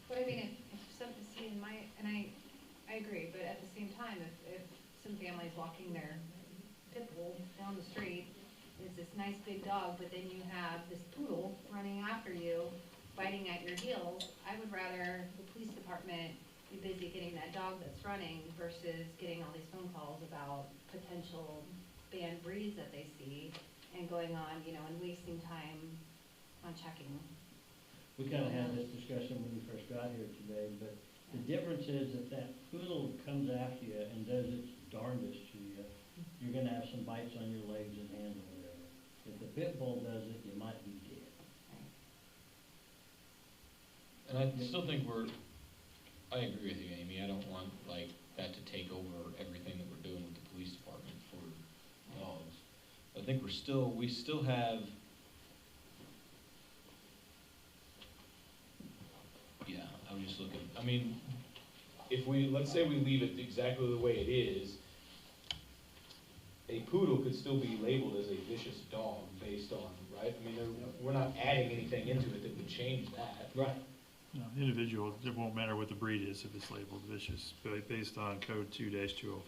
But I mean, if something, see, I agree, but at the same time, if some family's walking their pit bull down the street, it's this nice big dog, but then you have this poodle running after you, biting at your heels, I would rather the police department be busy getting that dog that's running versus getting all these phone calls about potential banned breeds that they see and going on, and wasting time on checking.
We kind of had this discussion when we first got here today, but the difference is that poodle comes after you and does its darndest to you, you're gonna have some bites on your legs and hands or whatever. If the pit bull does it, you might be dead.
And I still think I agree with you, Amy. I don't want that to take over everything that we're doing with the police department for dogs. I think we still have, yeah, I was just looking, I mean,
Let's say we leave it exactly the way it is, a poodle could still be labeled as a vicious dog based on, right? I mean, we're not adding anything into it that would change that.
Right.
No, individual, it won't matter what the breed is if it's labeled vicious, but based on code 2-205.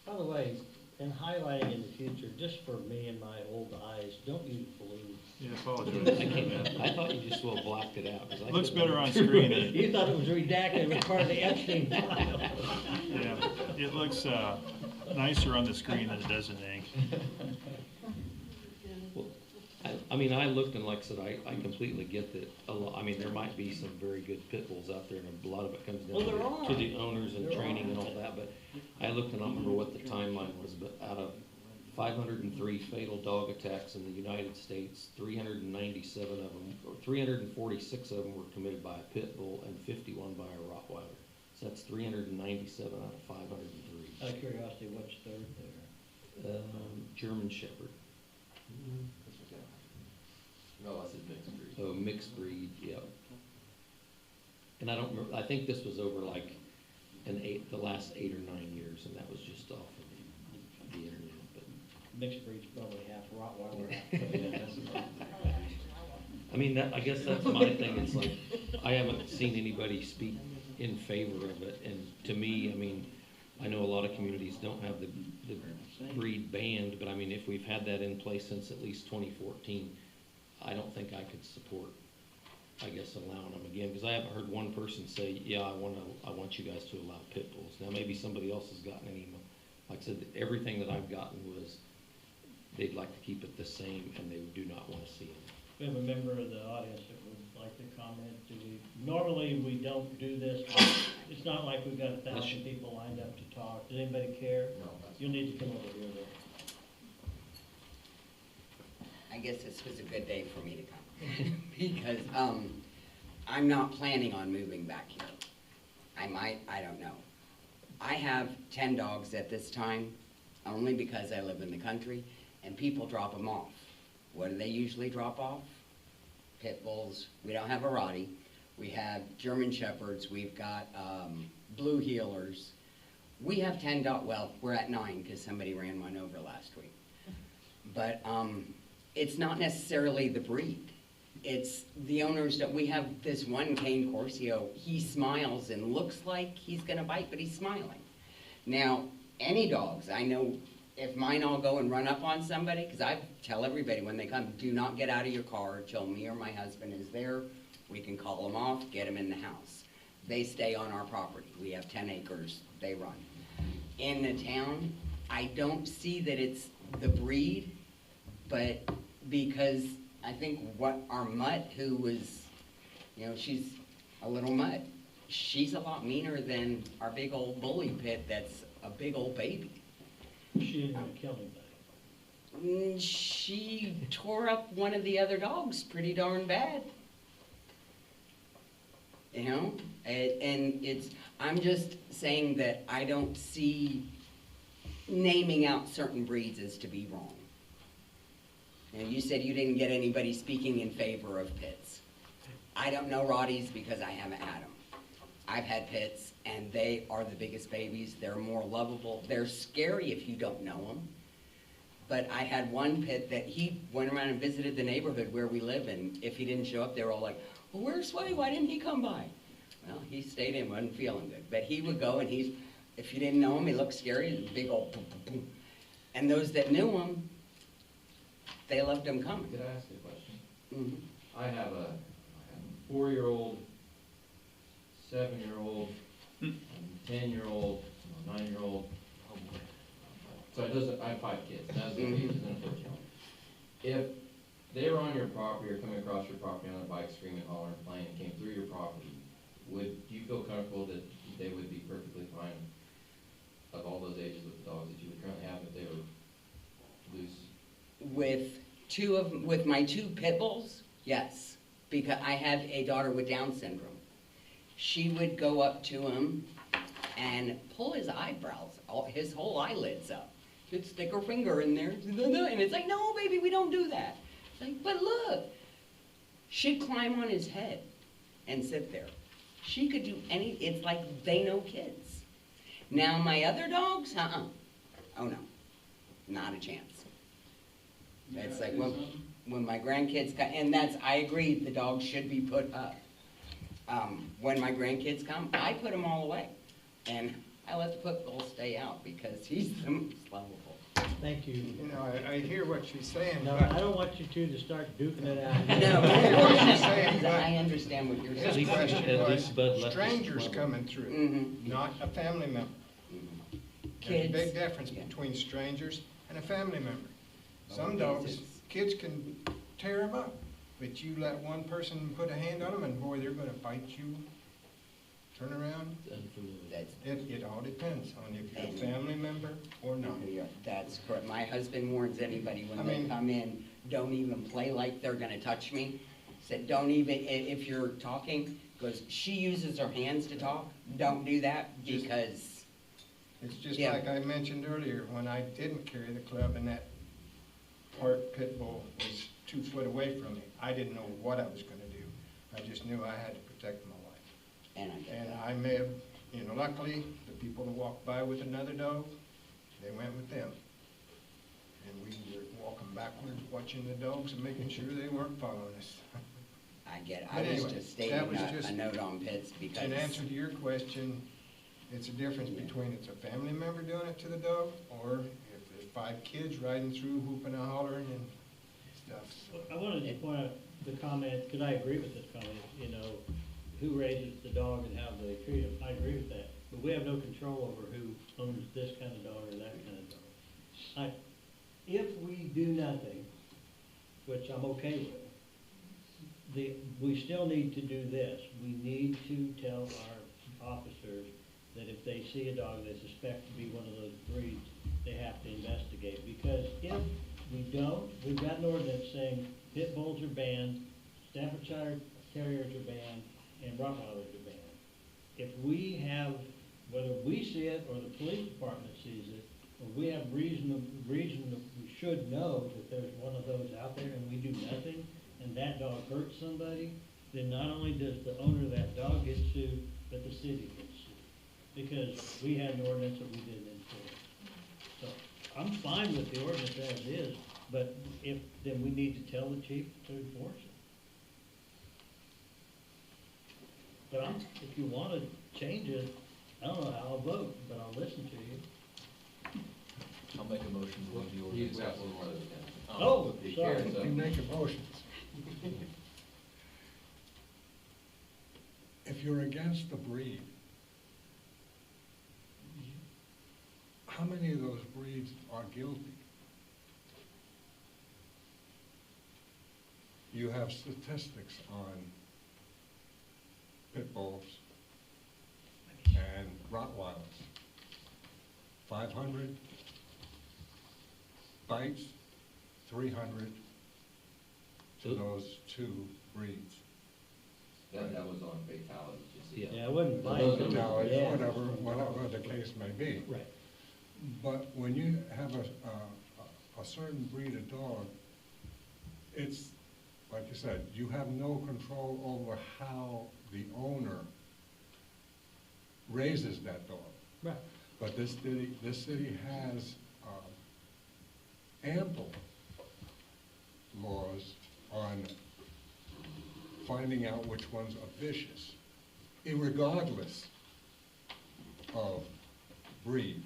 By the way, in highlighting in the future, just for me and my old eyes, don't use blue.
Yeah, I apologize.
I thought you just well blacked it out. 'Cause I
Looks
couldn't
better on
read
screen
it.
than
You thought it was redacted, it was part of the Epstein file.
Yeah, it looks nicer on the screen than it does in ink.
Well, I mean, I looked and like I said, I completely get that there might be some very good pit bulls out there and a lot of it comes down to the owners and training and all that, but I looked and I don't remember what the timeline was, but out of 503 fatal dog attacks in the United States, 397 of them, or 346 of them were committed by a pit bull and 51 by a Rottweiler. So that's 397 out of 503.
Out of curiosity, what's third there?
German Shepherd.
No, I said mixed breed.
Oh, mixed breed, yeah. And I don't remember, I think this was over the last 8 or 9 years, and that was just off of the internet, but.
Mixed breed's probably half Rottweiler, half.
I mean, I guess that's my thing, it's like, I haven't seen anybody speak in favor of it, and to me, I mean, I know a lot of communities don't have the breed banned, but I mean, if we've had that in place since at least 2014, I don't think I could support, I guess, allowing them again, because I haven't heard one person say, yeah, I want you guys to allow pit bulls. Now, maybe somebody else has gotten an email. Like I said, everything that I've gotten was, they'd like to keep it the same, and they do not want to see it.
We have a member of the audience that would like to comment. Normally, we don't do this, but it's not like we've got 1,000 people lined up to talk. Does anybody care?
No.
You'll need to come over here, though.
I guess this was a good day for me to come, because, I'm not planning on moving back here. I might, I don't know. I have 10 dogs at this time, only because I live in the country, and people drop them off. What do they usually drop off? Pit bulls. We don't have a Rottie. We have German Shepherds. We've got Blue Heelers. We have 10 dogs. Well, we're at 9 because somebody ran one over last week. But it's not necessarily the breed. It's the owners that we have. This one Cane Corso, he smiles and looks like he's going to bite, but he's smiling. Now, any dogs, I know if mine all go and run up on somebody, because I tell everybody when they come, do not get out of your car till me or my husband is there. We can call them off, get them in the house. They stay on our property. We have 10 acres, they run. In the town, I don't see that it's the breed, but because I think what our mutt, who was, you know, she's a little mutt, she's a lot meaner than our big old bully pit that's a big old baby.
She didn't want to kill anybody.
She tore up one of the other dogs pretty darn bad. You know, and it's, I'm just saying that I don't see naming out certain breeds as to be wrong. And you said you didn't get anybody speaking in favor of pits. I don't know Rotties because I haven't had them. I've had pits, and they are the biggest babies. They're more lovable. They're scary if you don't know them. But I had one pit that he went around and visited the neighborhood where we live, and if he didn't show up, they were all like, well, where's Sway? Why didn't he come by? Well, he stayed in, wasn't feeling good. But he would go, and if you didn't know him, he looked scary, big old boom, boom, boom. And those that knew him, they loved him coming.
Could I ask a question?
Mm-hmm.
I have a 4-year-old, 7-year-old, 10-year-old, 9-year-old. So it doesn't, I have 5 kids. That's the ages, unfortunately. If they were on your property or coming across your property on a bike, screaming, hollering, playing, and came through your property, do you feel comfortable that they would be perfectly fine of all those ages with the dogs that you would currently have if they were loose?
With my 2 pit bulls, yes, because I have a daughter with Down syndrome. She would go up to him and pull his eyebrows, his whole eyelids up. She'd stick her finger in there, and it's like, no, baby, we don't do that. It's like, but look, she'd climb on his head and sit there. She could do it's like they know kids. Now, my other dogs, oh no, not a chance. It's like when my grandkids come, and I agree, the dogs should be put up. When my grandkids come, I put them all away. And I let the pit bull stay out because he's the most lovable.
Thank you.
You know, I hear what she's saying,
No,
but
I don't want you two to start duking it out.
No,
I hear what she's saying, but
I understand what you're
his
saying.
question
at
was
least Bud left us
strangers
alone.
coming through,
Mhm.
not a family member.
Mhm.
There's a big
Kids.
difference
Yeah.
between strangers and a family member.
Oh,
Some
kids
dogs,
is-
kids can tear them up, but you let one person put a hand on them and boy, they're gonna bite you, turn around.
That's
It all depends on if you're a family member or not.
That's correct. My husband warns anybody when
I
they
mean-
come in, don't even play like they're gonna touch me. Said, don't even, if you're talking, because she uses her hands to talk, don't do that because,
It's just
Yeah.
like I mentioned earlier, when I didn't carry the club and that part pit bull was 2 foot away from me, I didn't know what I was gonna do. I just knew I had to protect my wife.
and I get
And
that.
I may have, you know, luckily, the people that walked by with another dog, they went with them. And we were walking backwards, watching the dogs and making sure they weren't following us.
I get it.
But
I was
anyway,
just stating
that was just-
a note on pits because.
In answer to your question, it's a difference between it's a family member doing it to the dog, or if there's 5 kids riding through hooping and hollering and stuff. So,
I wanted to point out the comment, because I agree with this comment, you know, who raises the dog and how they treat him. I agree with that. But we have no control over who owns this kind of dog or that kind of dog. If we do nothing, which I'm okay with, we still need to do this. We need to tell our officers that if they see a dog they suspect to be one of those breeds, they have to investigate. Because if we don't, we've got an ordinance saying pit bulls are banned, Staffordshire Terriers are banned, and Rottweilers are banned. If we have, whether we see it or the police department sees it, or we have reason that we should know that there's one of those out there and we do nothing, and that dog hurts somebody, then not only does the owner of that dog get sued, but the city gets sued. Because we had an ordinance that we didn't enforce. So I'm fine with the ordinance as is, but then we need to tell the chief to enforce it. But if you want to change it, I don't know how I'll vote, but I'll listen to you.
I'll make a motion to leave the
He's
ordinance.
got one more other thing.
Oh,
He
sorry.
cares,
you make motions.
If you're against the breed, how many of those breeds are guilty? You have statistics on pit bulls and Rottweilers. 500 bites, 300 to those 2 breeds.
That was on fatalities, you see.
Yeah, I wouldn't buy it.
Fatalities,
Yeah.
whatever the case may be.
Right.
But when you have a certain breed of dog, it's, like you said, you have no control over how the owner raises that dog.
Right.
But this city has ample laws on finding out which ones are vicious, irregardless of breed.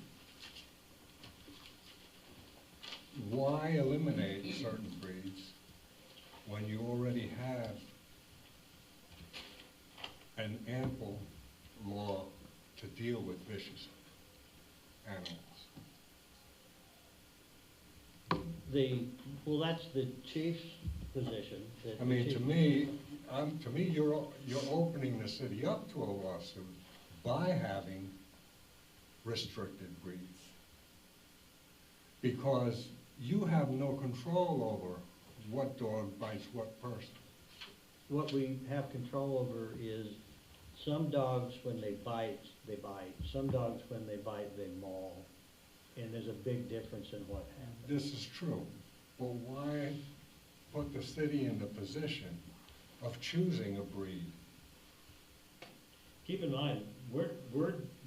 Why eliminate certain breeds when you already have an ample law to deal with vicious animals?
Well, that's the chief's position.
I mean, to me, you're opening the city up to a lawsuit by having restricted breeds. Because you have no control over what dog bites what person.
What we have control over is some dogs, when they bite, they bite. Some dogs, when they bite, they maul. And there's a big difference in what happens.
This is true, but why put the city in the position of choosing a breed?
Keep in mind, we're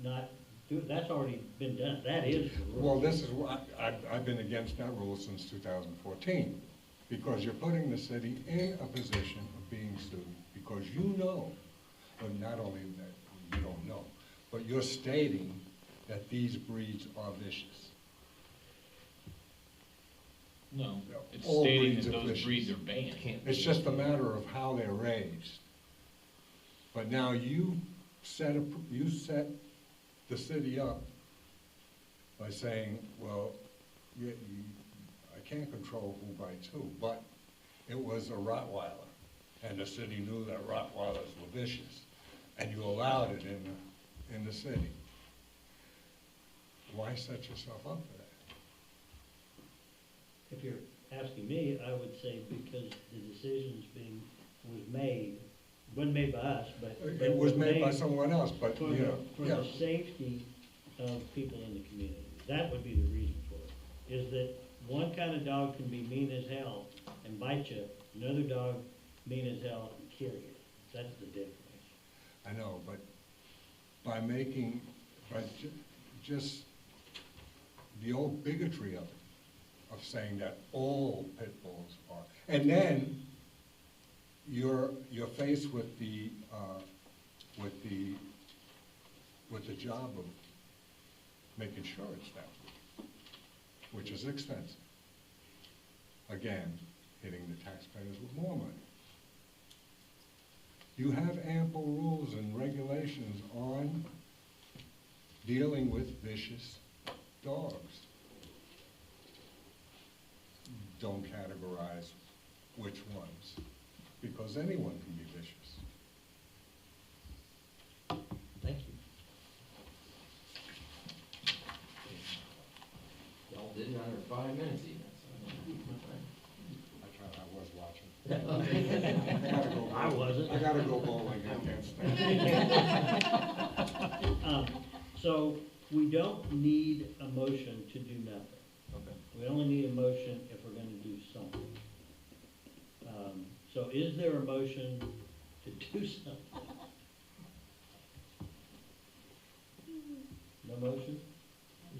not, that's already been done. That is the rule.
Well, this is what, I've been against that rule since 2014, because you're putting the city in a position of being sued, because you know, but not only that you don't know, but you're stating that these breeds are vicious.
No, it's
All
stating
breeds
that
are
those
vicious.
breeds are banned.
It's just a matter of how they're raised. But now you set the city up by saying, well, I can't control who bites who, but it was a Rottweiler, and the city knew that Rottweilers were vicious, and you allowed it in the city. Why set yourself up for that?
If you're asking me, I would say because the decisions wasn't made by us, but.
It was made by someone else, but,
For
you know,
for
yeah.
the safety of people in the community. That would be the reason for it, is that one kind of dog can be mean as hell and bite you, another dog mean as hell and kill you. That's the difference.
I know, but just the old bigotry of it, of saying that all pit bulls are, and then you're faced with the job of making sure it's that way, which is expensive. Again, hitting the taxpayers with more money. You have ample rules and regulations on dealing with vicious dogs. Don't categorize which ones, because anyone can be vicious.
Thank you. Y'all did it under 5 minutes even,
I was watching.
I wasn't.
I gotta go bowling, I can't stand.
So we don't need a motion to do nothing.
Okay.
We only need a motion if we're gonna do something. So is there a motion to do something? No motion?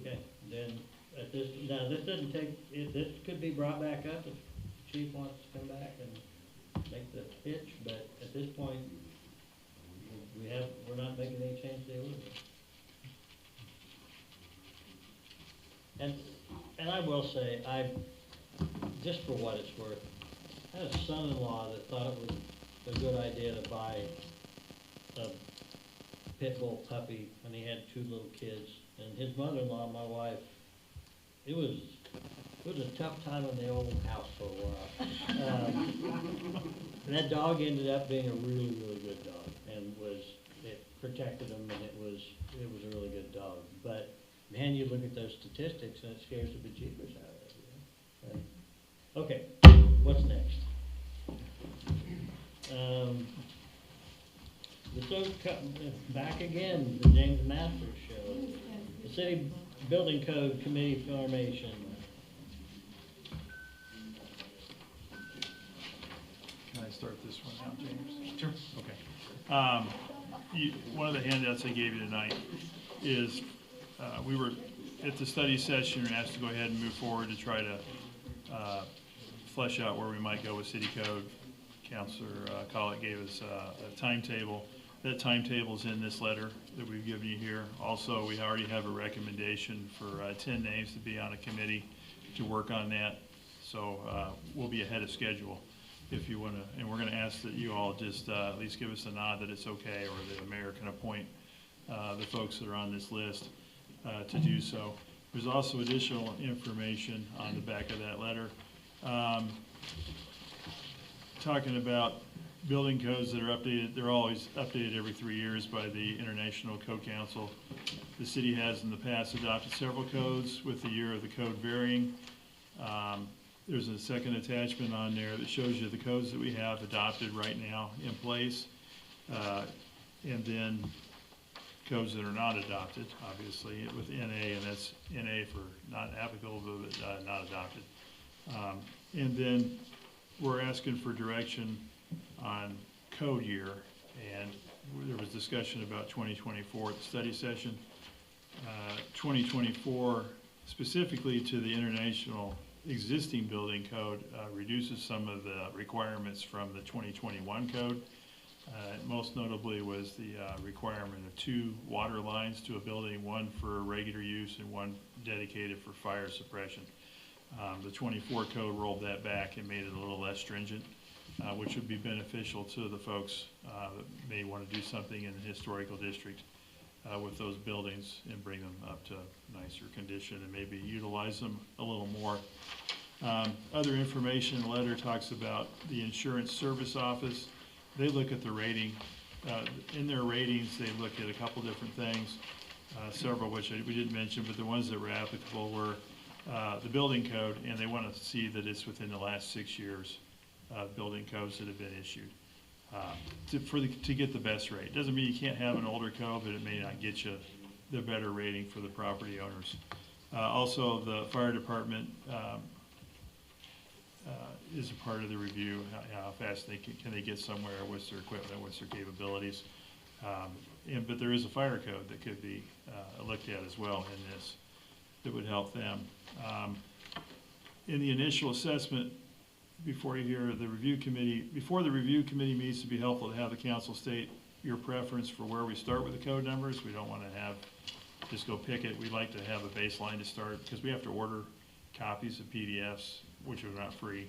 Okay, then at this, now this doesn't take, this could be brought back up if the chief wants to come back and make the pitch, but at this point, we're not making any change to the ordinance. And I will say, just for what it's worth, I had a son-in-law that thought it was a good idea to buy a pit bull puppy when he had 2 little kids. And his mother-in-law, my wife, it was a tough time in the old house for a while. And that dog ended up being a really, really good dog, and it protected him, and it was a really good dog. But man, you look at those statistics, and it scares the bejeebers out of you. Right? Okay, what's next? Back again, the James Masters Show. The City Building Code Committee formation.
Can I start this one out, James? Sure. Okay. One of the handouts I gave you tonight is, we were at the study session and asked to go ahead and move forward to try to flesh out where we might go with city code. Councilor Collett gave us a timetable. That timetable's in this letter that we've given you here. Also, we already have a recommendation for 10 names to be on a committee to work on that. So we'll be ahead of schedule if you want to, and we're going to ask that you all just at least give us a nod that it's okay, or that the mayor can appoint the folks that are on this list to do so. There's also additional information on the back of that letter. Talking about building codes that are updated. They're always updated every 3 years by the International Code Council. The city has in the past adopted several codes, with the year of the code varying. There's a second attachment on there that shows you the codes that we have adopted right now in place, and then codes that are not adopted, obviously, with NA, and that's NA for not applicable, but not adopted. And then we're asking for direction on code year, and there was discussion about 2024 at the study session. 2024, specifically to the international existing building code, reduces some of the requirements from the 2021 code. Most notably was the requirement of 2 water lines to a building, one for regular use and one dedicated for fire suppression. The 24 code rolled that back and made it a little less stringent, which would be beneficial to the folks that may want to do something in the historical district with those buildings and bring them up to nicer condition and maybe utilize them a little more. Other information in the letter talks about the insurance service office. They look at the rating. In their ratings, they look at a couple different things, several which we didn't mention, but the ones that were applicable were the building code, and they want to see that it's within the last 6 years building codes that have been issued to get the best rate. Doesn't mean you can't have an older code, but it may not get you the better rating for the property owners. Also, the fire department is a part of the review. How fast can they get somewhere? What's their equipment? What's their capabilities? But there is a fire code that could be looked at as well in this that would help them. In the initial assessment, before you hear the review committee, before the review committee meets, to be helpful to have the council state your preference for where we start with the code numbers. We don't want to have, just go pick it. We like to have a baseline to start, because we have to order copies of PDFs, which are not free.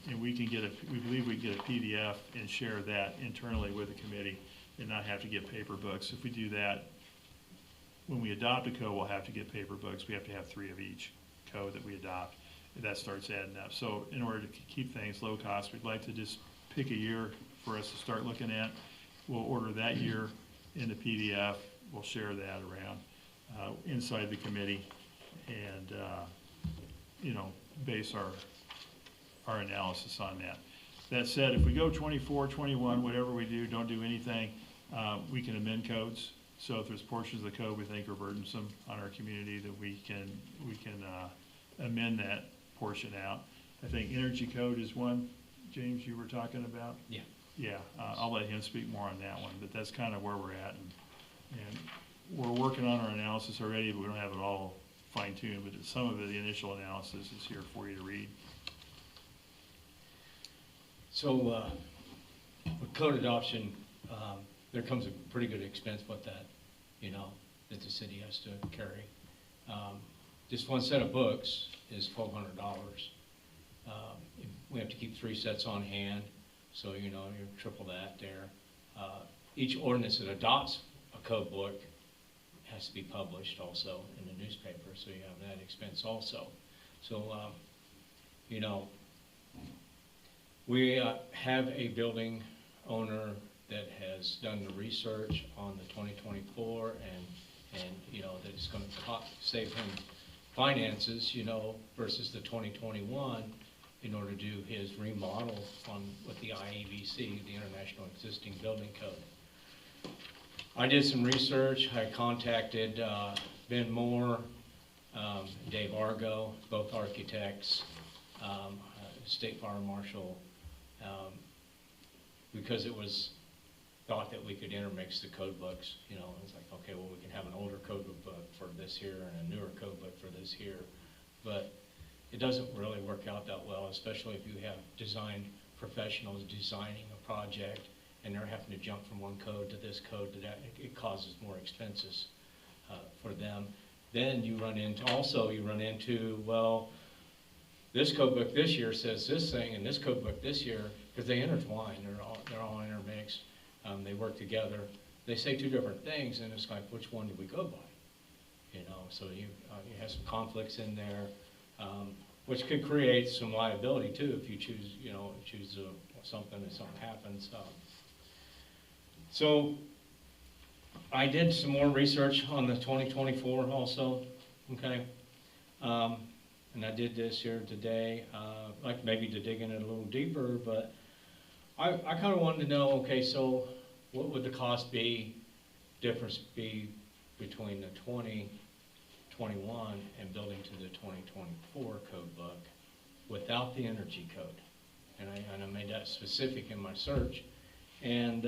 And we can get we believe we can get a PDF and share that internally with the committee and not have to get paper books. If we do that, when we adopt a code, we'll have to get paper books. We have to have 3 of each code that we adopt. That starts adding up. So in order to keep things low cost, we'd like to just pick a year for us to start looking at. We'll order that year in the PDF. We'll share that around inside the committee and, base our analysis on that. That said, if we go 24, 21, whatever we do, don't do anything, we can amend codes. So if there's portions of the code we think are burdensome on our community, that we can amend that portion out. I think energy code is one, James, you were talking about?
Yeah.
Yeah, I'll let him speak more on that one, but that's kind of where we're at. And we're working on our analysis already, but we don't have it all fine-tuned, but some of the initial analysis is here for you to read.
So, with code adoption, there comes a pretty good expense with that, that the city has to carry. Just one set of books is $1,200. We have to keep 3 sets on hand, so you're triple that there. Each ordinance that adopts a code book has to be published also in the newspaper, so you have that expense also. So, we have a building owner that has done the research on the 2024 and that it's going to save him finances, versus the 2021 in order to do his remodel with the IEBC, the International Existing Building Code. I did some research. I contacted Ben Moore, Dave Argo, both architects, State Fire Marshal, because it was thought that we could intermix the code books. It was like, okay, well, we can have an older code book for this here and a newer code book for this here. But it doesn't really work out that well, especially if you have design professionals designing a project and they're having to jump from one code to this code to that. It causes more expenses for them. Then you run into, well, this code book this year says this thing, and this code book this year, because they intertwine, they're all intermixed, they work together. They say 2 different things, and it's like, which one do we go by? So you have some conflicts in there, which could create some liability too if you choose something and something happens. So I did some more research on the 2024 also, okay? And I did this here today, like maybe to dig in it a little deeper, but I kind of wanted to know, okay, so what would the cost difference be between the 2021 and building to the 2024 code book without the energy code? And I made that specific in my search. And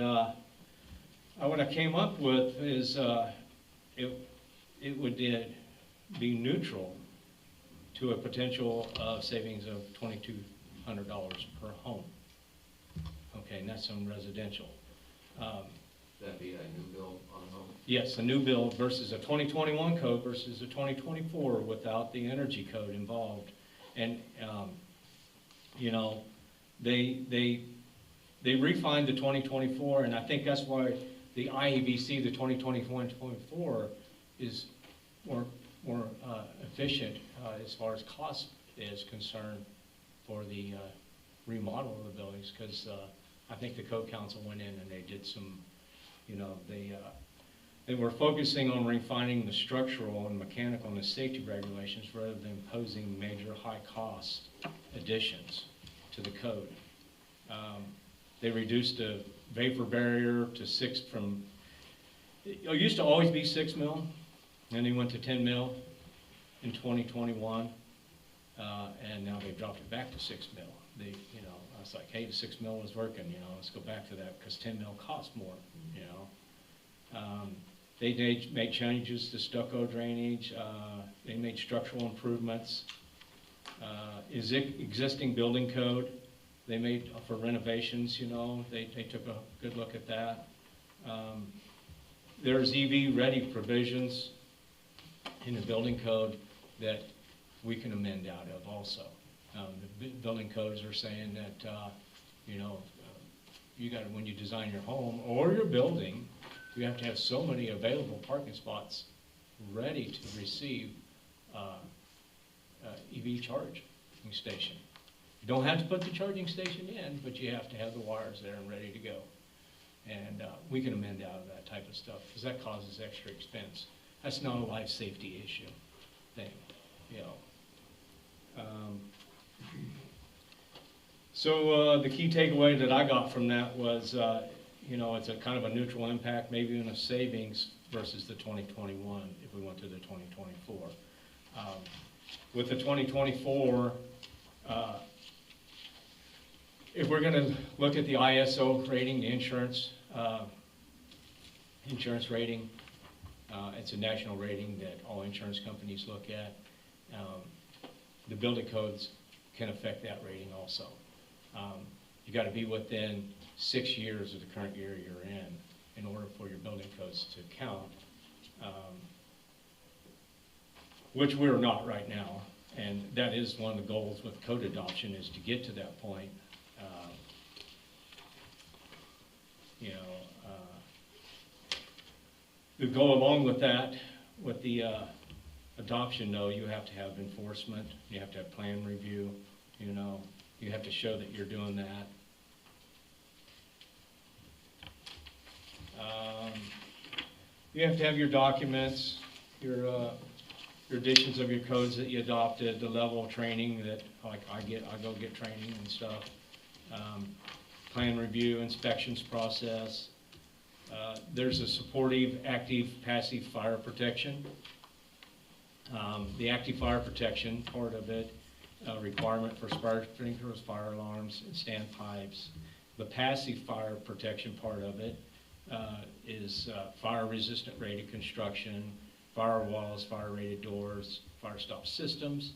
what I came up with is it would be neutral to a potential savings of $2,200 per home. Okay, and that's on residential.
That'd be a new build on a home?
Yes, a new build versus a 2021 code versus a 2024 without the energy code involved. And, they refined the 2024, and I think that's why the IEBC, the 2021-24, is more efficient as far as cost is concerned for the remodel of the buildings, because I think the code council went in and they did some, they were focusing on refining the structural and mechanical and the safety regulations rather than imposing major high-cost additions to the code. They reduced the vapor barrier to 6 from, it used to always be 6 mil, and they went to 10 mil in 2021, and now they've dropped it back to 6 mil. I was like, hey, the 6 mil is working, let's go back to that, because 10 mil costs more, They made changes to stucco drainage, they made structural improvements, is existing building code. They made, for renovations, you know, they took a good look at that. There's EV-ready provisions in the building code that we can amend out of also. The building codes are saying that, you know, you got to, when you design your home or your building, you have to have so many available parking spots ready to receive EV charging station. You don't have to put the charging station in, but you have to have the wires there and ready to go. And we can amend out of that type of stuff because that causes extra expense. That's not a life safety issue thing, you know. So the key takeaway that I got from that was, you know, it's a kind of a neutral impact, maybe even a savings versus the 2021 if we went to the 2024. With the 2024, if we're going to look at the ISO rating, the insurance rating, it's a national rating that all insurance companies look at. The building codes can affect that rating also. You got to be within 6 years of the current year you're in order for your building codes to count, which we're not right now. And that is one of the goals with code adoption, is to get to that point. You know, to go along with that, with the adoption, though, you have to have enforcement, you have to have plan review, you know, you have to show that you're doing that. You have to have your documents, your editions of your codes that you adopted, the level of training that, like I go get training and stuff. Plan review, inspections process. There's a supportive, active, passive fire protection. The active fire protection part of it, requirement for sprinklers, fire alarms, and standpipes. The passive fire protection part of it is fire-resistant rated construction, firewalls, fire-rated doors, fire stop systems.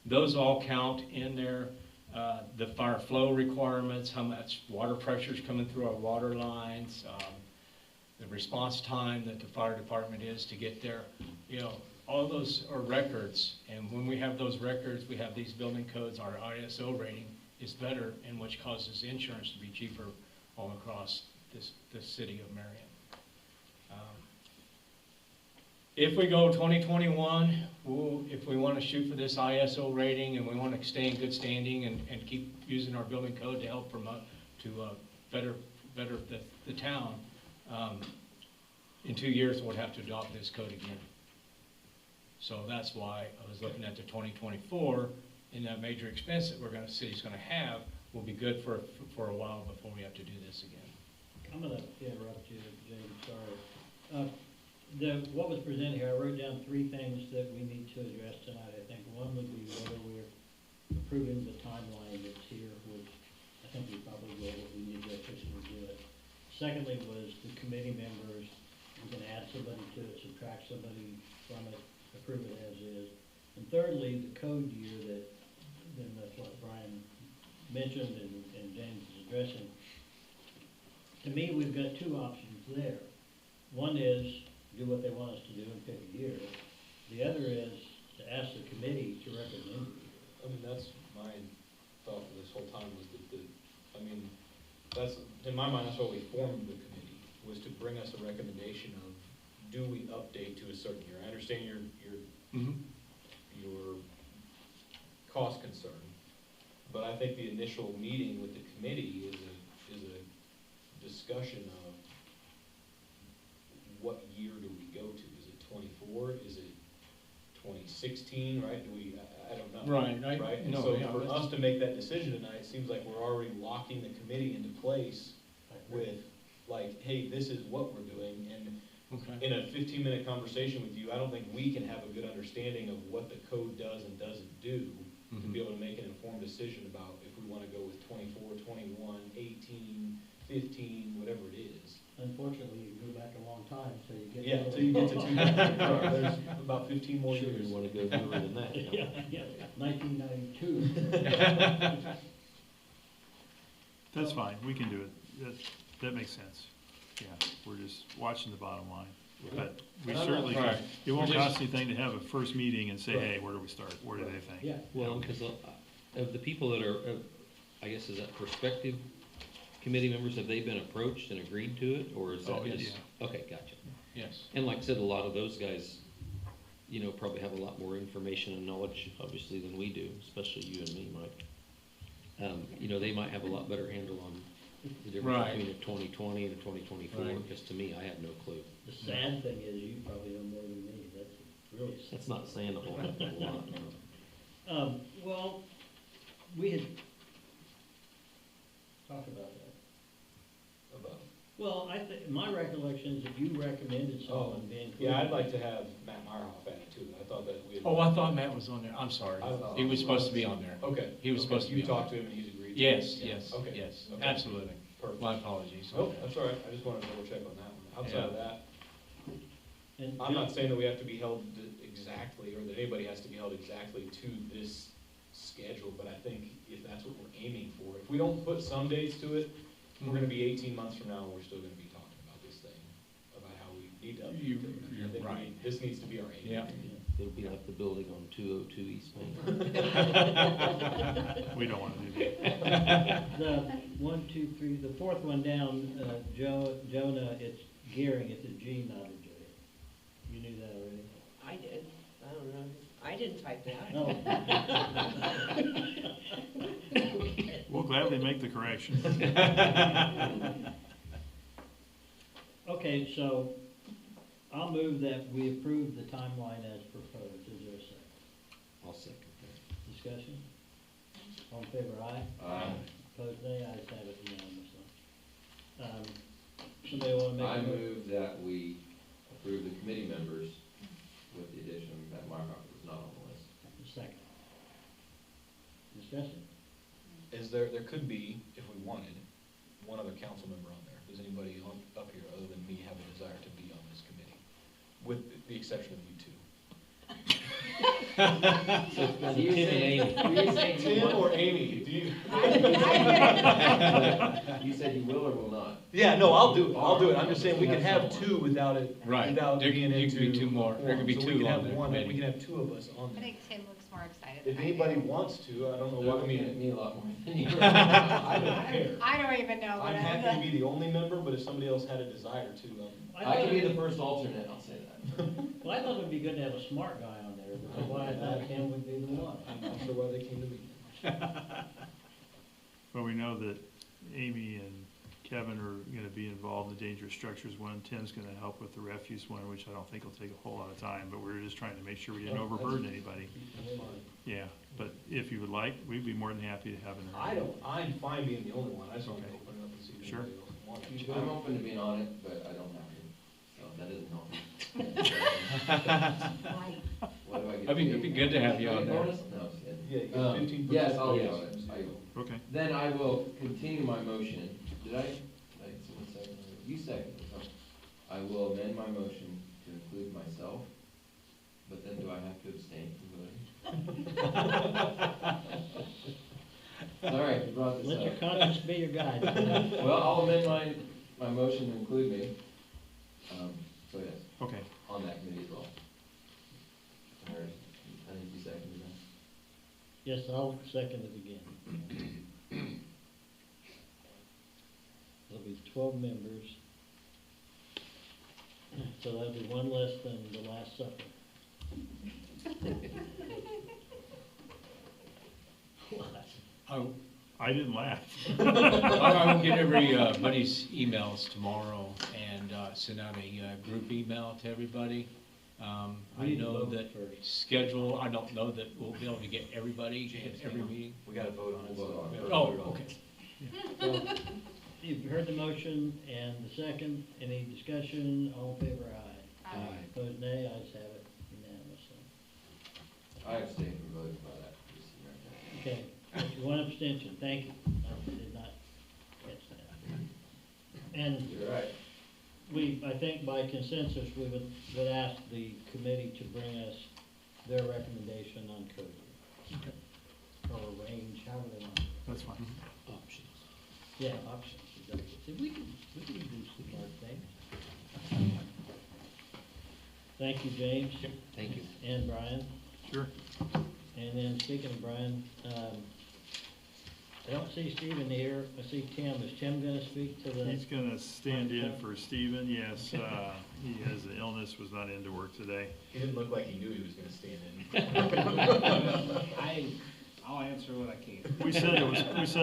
Those all count in there. The fire flow requirements, how much water pressure is coming through our water lines, the response time that the fire department is to get there. You know, all those are records, and when we have those records, we have these building codes, our ISO rating is better, and which causes insurance to be cheaper all across this city of Marion. If we go 2021, if we want to shoot for this ISO rating and we want to stay in good standing and keep using our building code to help promote, to better the town, in 2 years we'll have to adopt this code again. So that's why I was looking at the 2024, and that major expense that the city's going to have will be good for a while before we have to do this again.
I'm going to interrupt you, James, sorry. What was presented here, I wrote down 3 things that we need to address tonight. I think one would be whether we're approving the timeline that's here, which I think we probably will, but we need to officially do it. Secondly was the committee members, we can add somebody to it, subtract somebody from it, approve it as is. And thirdly, the code year then that's what Brian mentioned and James is addressing. To me, we've got 2 options there. One is do what they want us to do and pick a year. The other is to ask the committee to recommend it.
I mean, that's my thought for this whole time was that I mean, that's, in my mind, that's why we formed the committee, was to bring us a recommendation of, do we update to a certain year? I understand your cost concern, but I think the initial meeting with the committee is a discussion of what year do we go to? Is it 24? Is it 2016, right? Do we, I don't know.
Right.
Right? And
No,
so
yeah,
for us to make that decision tonight, it seems like we're already locking the committee into place with, like, hey, this is what we're doing. And in a 15-minute conversation with you, I don't think we can have a good understanding of what the code does and doesn't do to be able to make an informed decision about if we want to go with 24, 21, 18, 15, whatever it is.
Unfortunately, you go back a long time, so you get.
Yeah, till you get to 2000, there's about 15 more
Sure
years.
you wanna go newer than that.
Yeah, yeah, 1992.
That's fine, we can do it, that makes sense. Yeah, we're just watching the bottom line. But we
I'm not-
certainly,
Right.
it won't
We're
cost
just-
anything to have a first meeting and say,
Right.
hey, where do we start? Where do they think?
Yeah.
Well, because of the people that are, I guess, is that prospective committee members, have they been approached and agreed to it, or is that
Oh,
just?
yeah.
Okay, gotcha.
Yes.
And like I said, a lot of those guys, you know, probably have a lot more information and knowledge, obviously, than we do, especially you and me, Mike. You know, they might have a lot better handle on the difference
Right.
between a 2020 and a 2024,
Right.
because to me, I have no clue.
The sad thing is, you probably know more than me, that's really sad.
That's not saying a whole heck of a lot, no.
Well, we had talked about that.
About.
Well, I think, my recollection is that you recommended someone being included.
Yeah, I'd like to have Matt Meyerhoff added too. I thought that we had.
Oh, I thought Matt was on there, I'm sorry.
I-
He was supposed to be on there.
Okay.
He was
Okay,
supposed to be
You
on
talked to
there.
him and he's agreed?
Yes,
Yeah.
yes,
Okay.
yes,
Okay.
absolutely.
Perfect.
My apologies.
Oh, that's all right. I just wanted to double check on that one. Outside of that,
And
I'm not saying that we have to be held exactly, or that anybody has to be held exactly to this schedule, but I think if that's what we're aiming for, if we don't put some dates to it, we're gonna be 18 months from now, and we're still gonna be talking about this thing, about how we need to update it. I
You're
think we
right.
need- This needs to be our aim.
Yeah.
It'll be like the building on 202 East Main.
We don't wanna do that.
The one, two, three, the fourth one down, Jonah, it's Gearing, it's a G, not a J. You knew that already?
I did, I don't know, I didn't type that.
No.
We'll gladly make the correction.
Okay, so I'll move that we approve the timeline as proposed. Is there a second?
I'll second that.
Discussion? All in favor, aye?
Aye.
Opposed, nay? Ayes have it unanimously. Somebody wanna make
I
a motion?
move that we approve the committee members with the addition that Markoff was not on the list.
Second. Discussion?
Is there could be, if we wanted, one other council member on there. Does anybody up here, other than me, have a desire to be on this committee? With the exception of you two.
So it's been Tim and Amy.
Tim or Amy, do you?
You said you will or will not?
Yeah, no, I'll do it, I'm just saying, we can have two without it,
Right.
without
There
being
could
into.
be two more. There could be
So
two
we can
on
have
the
one,
committee.
we can have two of us on
I
there.
think Tim looks more excited
If
than I
anybody
do.
wants to, I don't know
They're
what, I
looking at
mean,
me a lot more than you.
I don't care.
I don't even know.
I'm happy to be the only member, but if somebody else had a desire to,
I can be the first alternate, I'll say that.
Well, I thought it'd be good to have a smart guy on there, which is why I thought Tim would be the one.
I'm not sure why they came to me.
But we know that Amy and Kevin are gonna be involved in the dangerous structures one. Tim's gonna help with the refuse one, which I don't think will take a whole lot of time, but we're just trying to make sure we didn't overburden anybody. Yeah, but if you would like, we'd be more than happy to have an.
I'm fine being the only one, I just want to
Okay.
open it up and see if
Sure.
anybody else wants to.
I'm open to being on it, but I don't have to, so that isn't on. What do I get?
It'd be good to have you on there.
Bonus? No, it's good.
Yeah, you get 15%.
Yes, I'll be
Yes.
on it.
Okay.
Then I will continue my motion. Did someone second? You seconded, so I will amend my motion to include myself, but then do I have to abstain from voting? All right, you brought this
Let your
up.
conscience be your guide.
Well, I'll amend my motion to include me. So yes,
Okay.
on that committee as well. All right, I think you seconded that.
Yes, I'll second it again. There'll be 12 members. So that'll be one less than the Last Supper. What?
I didn't laugh.
I will get everybody's emails tomorrow and send out a group email to everybody. I
We need to
know
vote
that
first.
schedule, I don't know that we'll be able to get everybody at every meeting.
We gotta vote on it.
We'll vote on it.
Oh, okay.
So, you've heard the motion and the second. Any discussion? All in favor, aye.
Aye.
Opposed, nay. Ayes have it unanimously.
I abstain from voting by that. just so you know.
Okay, one abstention, thank you. I did not catch that. And
You're right.
I think by consensus, we would ask the committee to bring us their recommendation on code. Or range, however they want.
That's fine.
Options.
Yeah, options, exactly. See, we can do some hard things. Thank you, James.
Thank you.
And Brian.
Sure.
And then speaking of Brian, I don't see Stephen here. I see Tim. Is Tim gonna speak to the?
He's gonna stand in for Stephen, yes. He has an illness, was not into work today.
He didn't look like he knew he was gonna stand in.
I'll answer what I can.
We said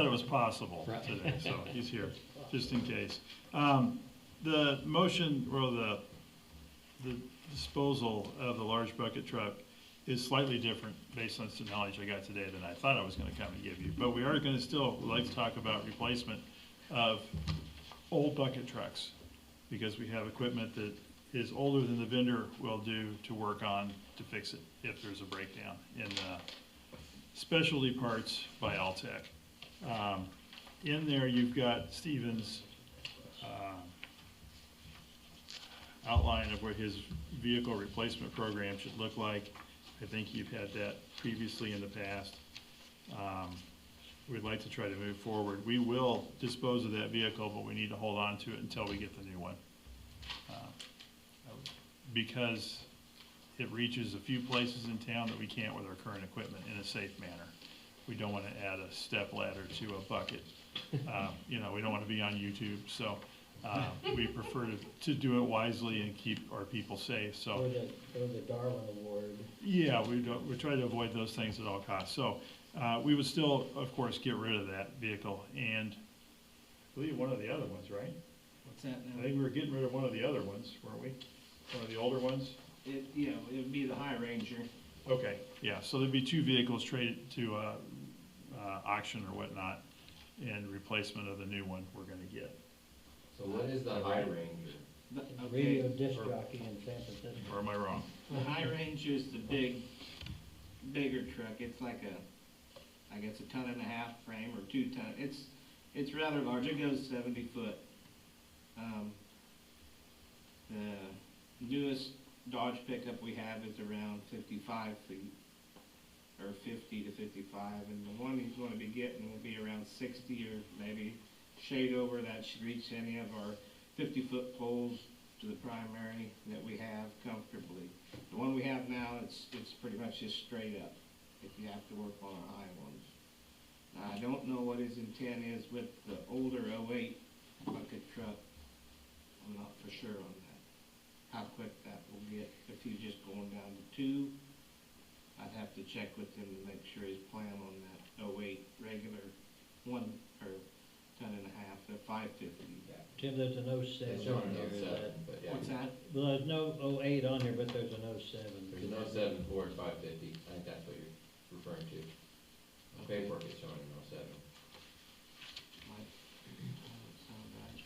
it was possible today, so he's here, just in case. The motion, or the disposal of the large bucket truck is slightly different based on some knowledge I got today than I thought I was gonna come and give you. But we are gonna still like to talk about replacement of old bucket trucks, because we have equipment that is older than the vendor will do to work on to fix it if there's a breakdown in specialty parts by Altech. In there, you've got Stephen's outline of what his vehicle replacement program should look like. I think you've had that previously in the past. We'd like to try to move forward. We will dispose of that vehicle, but we need to hold on to it until we get the new one. Because it reaches a few places in town that we can't with our current equipment in a safe manner. We don't want to add a step ladder to a bucket. We don't want to be on YouTube, so we prefer to do it wisely and keep our people safe, so.
Or the Darwin Award.
Yeah, we try to avoid those things at all costs. So we would still, of course, get rid of that vehicle, and I believe one of the other ones, right?
What's that
I
now?
think we were getting rid of one of the other ones, weren't we? One of the older ones?
It would be the High Ranger.
Okay, yeah, so there'd be two vehicles traded to auction or whatnot, in replacement of the new one we're gonna get.
So what is the High Ranger?
Radio disc jockey in San Francisco.
Or am I wrong?
The High Ranger is the bigger truck. It's like I guess a 1.5 ton frame or 2 ton. It's rather large. It goes 70 foot. The newest Dodge pickup we have is around 55 feet, or 50 to 55, and the one he's going to be getting will be around 60 or maybe shade over. That should reach any of our 50-foot poles to the primary that we have comfortably. The one we have now, it's pretty much just straight up if you have to work on our high ones. Now, I don't know what his intent is with the older 08 bucket truck. I'm not for sure on that, how quick that will get. If he's just going down to 2, I'd have to check with him to make sure his plan on that 08 regular 1 or 1.5 ton, the 550.
Tim, there's an 07
It's showing
on
an
here.
07, but yeah.
What's that?
Well, there's no 08 on here, but there's an 07.
There's an 07 Ford 550, I think that's what you're referring to. The paperwork is showing an 07.
Might sound right.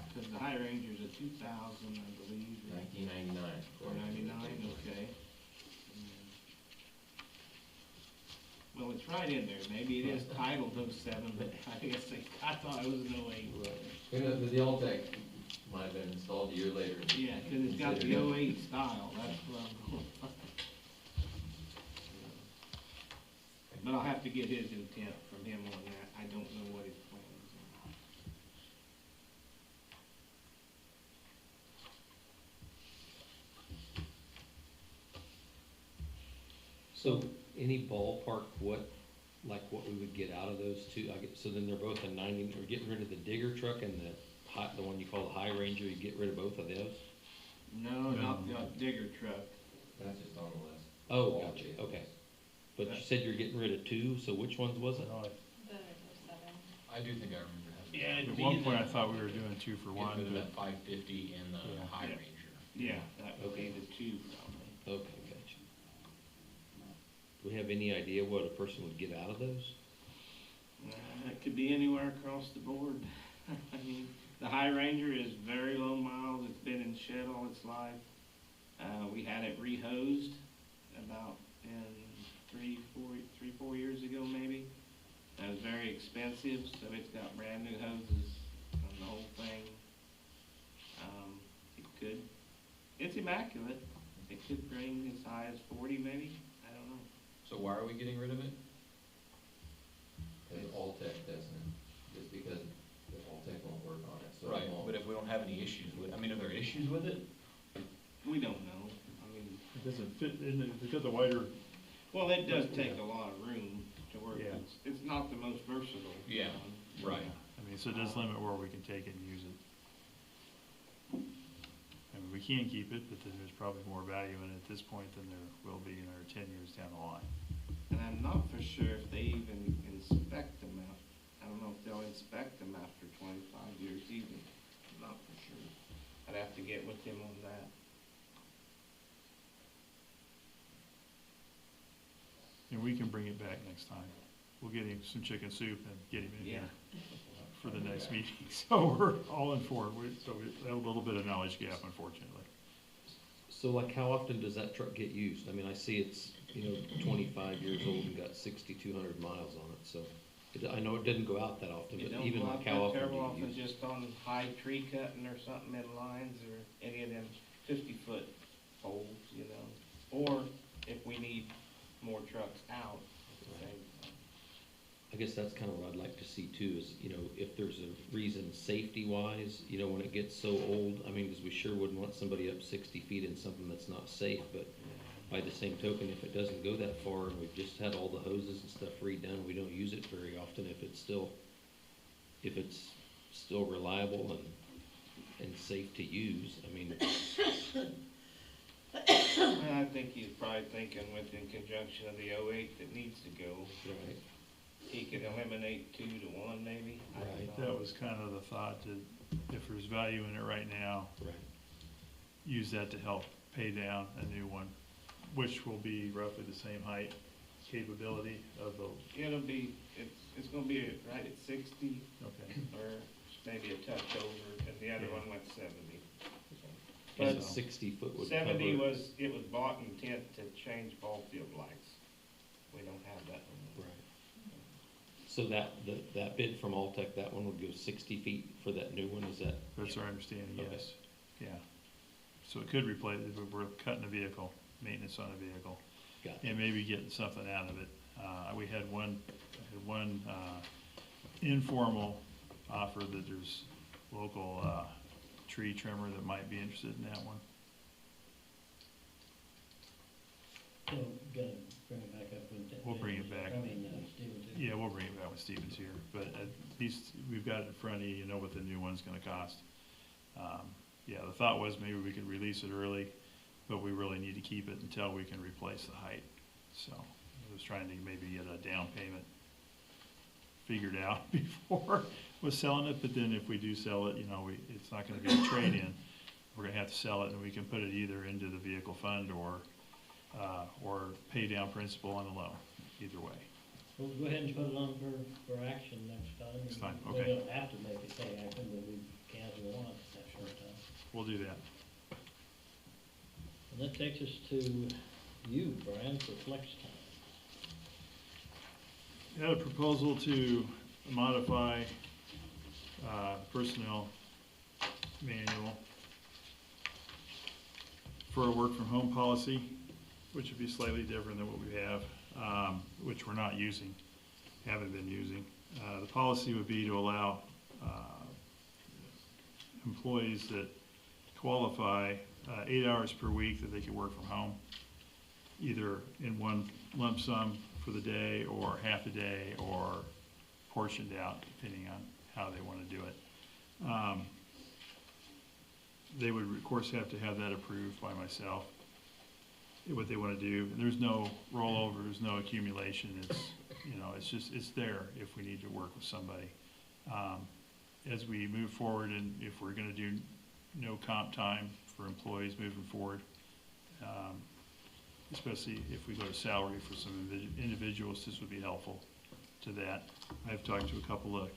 Because the High Ranger's a 2000, I believe.
1999.
Or 99, okay. Well, it's right in there. Maybe it is titled 07, but I thought it was an 08.
The Altech might have been installed a year later.
Yeah, because it's got the 08 style, that's what I'm going for. But I'll have to get his intent from him on that. I don't know what his plan is.
So any ballpark, what we would get out of those two? So then they're both a 90, or getting rid of the digger truck and the one you call the High Ranger, you get rid of both of those?
No, not the digger truck.
That's just on the list.
Oh, gotcha, okay. But you said you're getting rid of 2, so which ones was it?
The 07.
I do think I remember having.
At one point, I thought we were doing 2 for 1,
Get rid of
but
that 550 and the
Yeah.
High
Yeah.
Ranger.
Yeah, that would be the 2 probably.
Okay, gotcha. Do we have any idea what a person would get out of those?
It could be anywhere across the board. I mean, the High Ranger is very low miles. It's been in shed all its life. We had it rehosed about 3, 4 years ago maybe. It was very expensive, so it's got brand new hoses on the whole thing. It's immaculate. It could bring as high as 40 maybe, I don't know.
So why are we getting rid of it?
Because Alltech doesn't, just because the Alltech won't work on it, so it
Right,
won't.
but if we don't have any issues with, I mean, are there issues with it?
We don't know. I mean,
It doesn't fit, in it, because the wider,
well, it does take a lot of room to work.
Yeah.
It's not the most versatile.
Yeah, right.
I mean, so it does limit where we can take it and use it. I mean, we can keep it, but then there's probably more value in it at this point than there will be in our 10 years down the line.
And I'm not for sure if they even inspect them out. I don't know if they'll inspect them after 25 years either. I'm not for sure. I'd have to get with him on that.
And we can bring it back next time. We'll get him some chicken soup and get him in here for the next meeting. So we're all in for it. So we have a little bit of knowledge gap, unfortunately.
So like, how often does that truck get used? I mean, I see it's, 25 years old and got 6,200 miles on it, so I know it didn't go out that often,
It
but
don't
even
go
like
out
how
that
often do
terrible
you
often,
use it?
just on high tree cutting or something in lines or any of them 50-foot poles, or if we need more trucks out at the same time.
I guess that's kind of what I'd like to see too, is, if there's a reason safety-wise, when it gets so old, I mean, because we sure wouldn't want somebody up 60 feet in something that's not safe, but by the same token, if it doesn't go that far and we've just had all the hoses and stuff redone, we don't use it very often, if it's still reliable and safe to use, I mean.
I think he's probably thinking in conjunction of the 08 that needs to go.
Right.
He could eliminate 2 to 1 maybe. I don't
Right.
know.
That was kind of the thought, that if there's value in it right now,
Right.
use that to help pay down a new one, which will be roughly the same height capability of the,
It'll be, it's gonna be right at 60
okay.
or maybe a touch over, and the other
Yeah.
one went 70.
And
But
60 foot would
70
cover.
it was bought intent to change ball field lights. We don't have that one.
Right. So that bid from Alltech, that one would go 60 feet for that new one, is that?
That's our understanding,
Okay.
yes. Yeah. So it could replace, if we're cutting a vehicle, maintenance on a vehicle,
Got it.
and maybe getting something out of it. We had one informal offer that there's local tree trimmer that might be interested in that one.
So, gonna bring it back up when.
We'll bring it back.
Stephen too.
Yeah, we'll bring it back when Stephen's here, but at least we've got it in front of you, you know what the new one's gonna cost. Yeah, the thought was maybe we could release it early, but we really need to keep it until we can replace the height. So I was trying to maybe get a down payment figured out before was selling it, but then if we do sell it, it's not gonna be a trade-in. We're gonna have to sell it, and we can put it either into the vehicle fund or pay down principal on the loan, either way.
We'll go ahead and put it on for action next time.
Next time,
We
okay.
don't have to make it pay action, but we can if we want at short time.
We'll do that.
And that takes us to you, Brian, for flex time.
Had a proposal to modify personnel manual for a work from home policy, which would be slightly different than what we have, which we're not using, haven't been using. The policy would be to allow employees that qualify 8 hours per week that they could work from home, either in one lump sum for the day or half a day or portioned out, depending on how they want to do it. They would, of course, have to have that approved by myself, what they want to do. There's no rollover, there's no accumulation. It's there if we need to work with somebody. As we move forward, and if we're going to do no comp time for employees moving forward, especially if we go to salary for some individuals, this would be helpful to that. I've talked to a couple of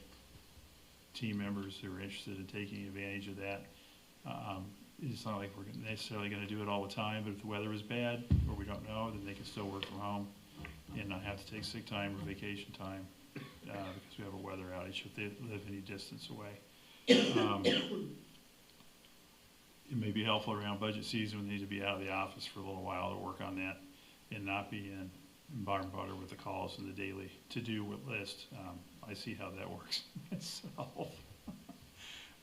team members who are interested in taking advantage of that. It's not like we're necessarily going to do it all the time, but if the weather is bad or we don't know, then they can still work from home and not have to take sick time or vacation time because we have a weather outage if they live any distance away. It may be helpful around budget season when they need to be out of the office for a little while to work on that and not be in bar and butter with the calls and the daily to-do list. I see how that works myself.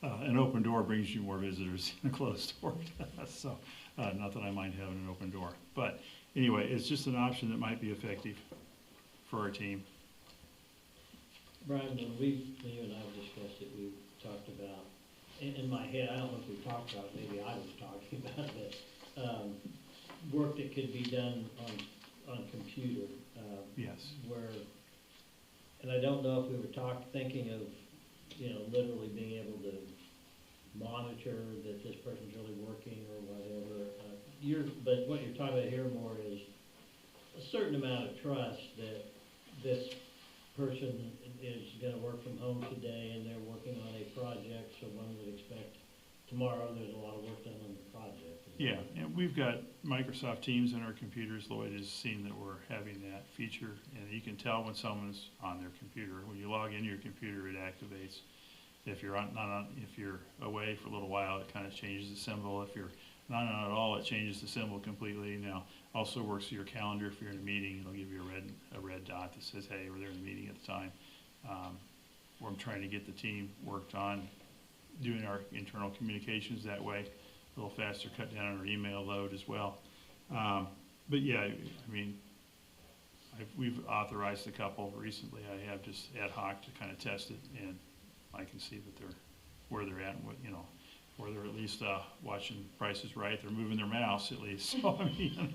An open door brings you more visitors than a closed door does. So, not that I mind having an open door. But anyway, it's just an option that might be effective for our team.
Brian, when you and I have discussed it, we've talked about, in my head, I don't know if we've talked about it, maybe I was talking about it, work that could be done on computer.
Yes.
Where, and I don't know if we were thinking of, literally being able to monitor that this person's really working or whatever. But what you're talking about here more is a certain amount of trust that this person is gonna work from home today and they're working on a project, so one would expect tomorrow there's a lot of work done on the project.
Yeah, and we've got Microsoft Teams on our computers. Lloyd has seen that we're having that feature, and you can tell when someone's on their computer. When you log into your computer, it activates. If you're if you're away for a little while, it kind of changes the symbol. If you're not on at all, it changes the symbol completely. Now, also works with your calendar. If you're in a meeting, it'll give you a red dot that says, hey, we're there in the meeting at the time. Where I'm trying to get the team worked on doing our internal communications that way. A little faster, cut down on our email load as well. But yeah, I mean, we've authorized a couple recently. I have just ad hoc to kind of test it, and I can see that where they're at, and what, where they're at least watching Price is Right. They're moving their mouse at least. So I mean,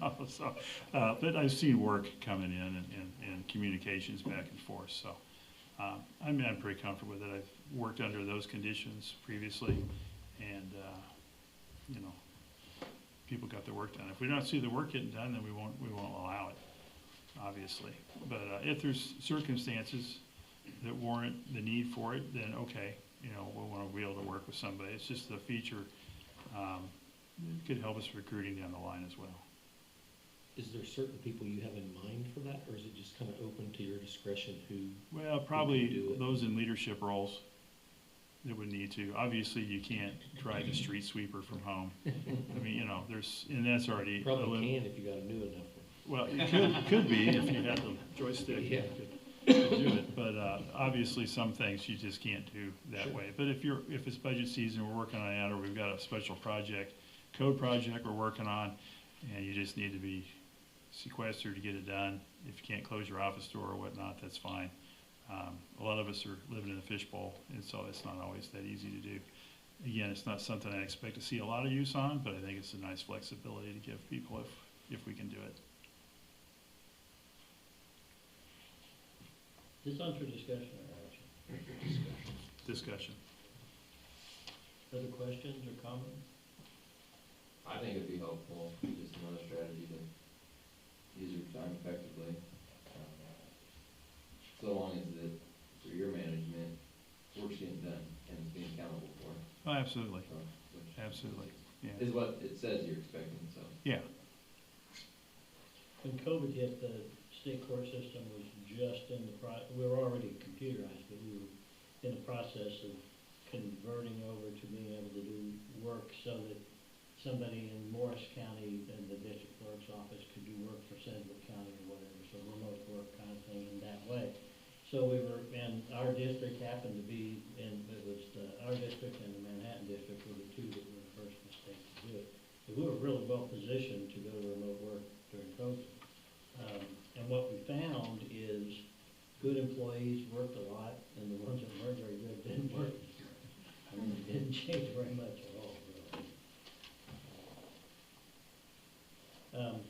but I've seen work coming in and communications back and forth. So I'm pretty comfortable with it. I've worked under those conditions previously, and people got their work done. If we don't see the work getting done, then we won't allow it, obviously. But if there's circumstances that warrant the need for it, then okay, we'll want to be able to work with somebody. It's just a feature that could help us recruiting down the line as well.
Is there certain people you have in mind for that, or is it just kind of open to your discretion who?
Well, probably those in leadership roles that would need to. Obviously, you can't drive a street sweeper from home. I mean, and that's already.
Probably can if you got a new enough one.
Well, it could be if you had the joystick.
Yeah.
You could do it, but obviously some things you just can't do that way. But if it's budget season, we're working on that, or we've got a special code project we're working on, and you just need to be sequestered to get it done. If you can't close your office door or whatnot, that's fine. A lot of us are living in a fishbowl, and so it's not always that easy to do. Again, it's not something I expect to see a lot of use on, but I think it's a nice flexibility to give people if we can do it.
This on for discussion or action?
Discussion.
Other questions or comments?
I think it'd be helpful, just another strategy to use your time effectively. So long as that, for your management, work's getting done and it's being accountable for.
Oh, absolutely.
Which
Absolutely, yeah.
is what it says you're expecting, so.
Yeah.
When COVID hit, the state court system was just in we were already computerized, but we were in the process of converting over to being able to do work so that somebody in Morris County in the district clerk's office could do work for Sedgwick County or whatever, so remote work kind of thing in that way. So and our district happened to be, it was our district and the Manhattan district were the two that were the first in the state to do it. So we were really well positioned to go to remote work during COVID. And what we found is good employees worked a lot, and the ones that weren't very good didn't work. I mean, it didn't change very much at all, really.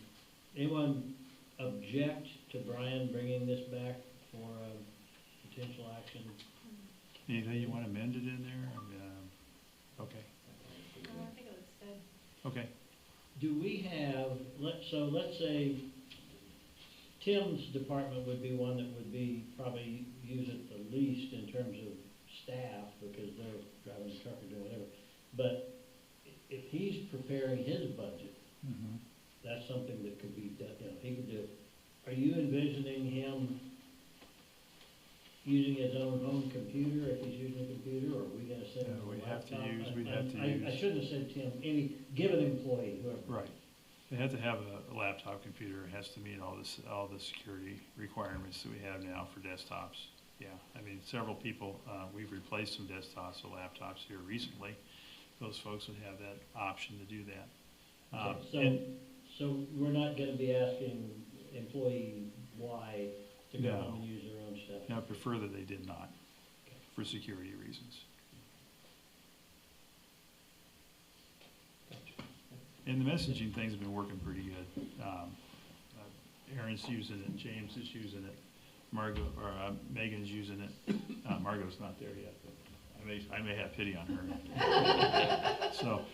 Anyone object to Brian bringing this back for potential action?
Anything you want amended in there? Okay.
No, I think it looks good.
Okay.
Do we have, let's say Tim's department would be one that would be, probably use it the least in terms of staff, because they're driving the truck or doing whatever. But if he's preparing his budget, that's something that could be done, he could do it. Are you envisioning him using his own home computer, if he's using a computer, or are we gonna send him a
We'd have to
laptop?
use,
I shouldn't have said Tim, any given employee, whoever.
Right. They have to have a laptop computer, it has to meet all the security requirements that we have now for desktops. Yeah, I mean, several people, we've replaced some desktops with laptops here recently. Those folks would have that option to do that.
Okay, so we're not gonna be asking employee Y to go
No.
home and use their own stuff?
I prefer that they did not, for security reasons. And the messaging thing's been working pretty good. Aaron's using it, James is using it, Megan's using it. Margot's not there yet, but I may have pity on her. So,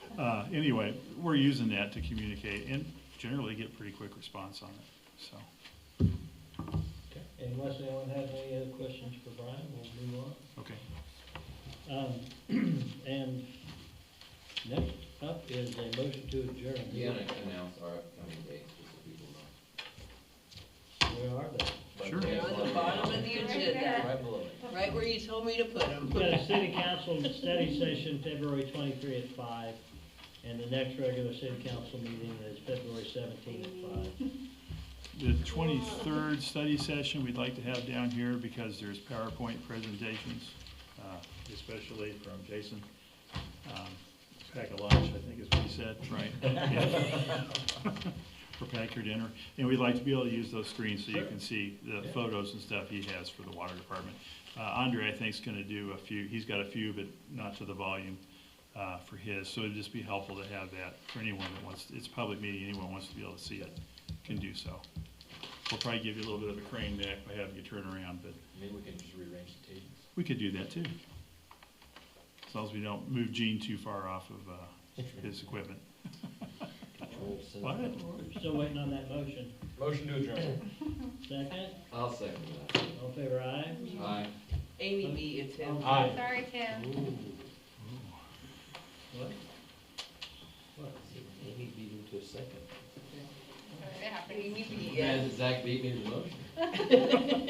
anyway, we're using that to communicate and generally get pretty quick response on it, so.
Unless anyone has any other questions for Brian, we'll move on.
Okay.
And next up is a motion to adjourn.
You gotta announce our upcoming dates, just so people know.
Where are they?
Sure.
They're on the bottom of the agenda,
Right below it.
right where you told me to put them.
We've got a city council study session February 23 at 5, and the next regular city council meeting is February 17 at 5.
The 23rd study session we'd like to have down here because there's PowerPoint presentations, especially from Jason. Pack a lunch, I think is what he said, right? For pack your dinner. And we'd like to be able to use those screens so you can see the photos and stuff he has for the water department. Andre, I think, is going to do a few, he's got a few, but not to the volume for his. So it'd just be helpful to have that for anyone that wants, it's a public meeting, anyone who wants to be able to see it can do so. We'll probably give you a little bit of a crane back by having you turn around, but.
Maybe we can just rearrange the tables.
We could do that too. As long as we don't move Gene too far off of his equipment. What?
Still waiting on that motion.
Motion to adjourn.
Second?
I'll second that.
All in favor, aye?
Aye.
Amy beat you, Tim.
Aye.
Sorry, Tim.
What?
What? Amy beat him to a second.
It happened.
Amy beat
Yeah,
you.
Zach beat me to the motion.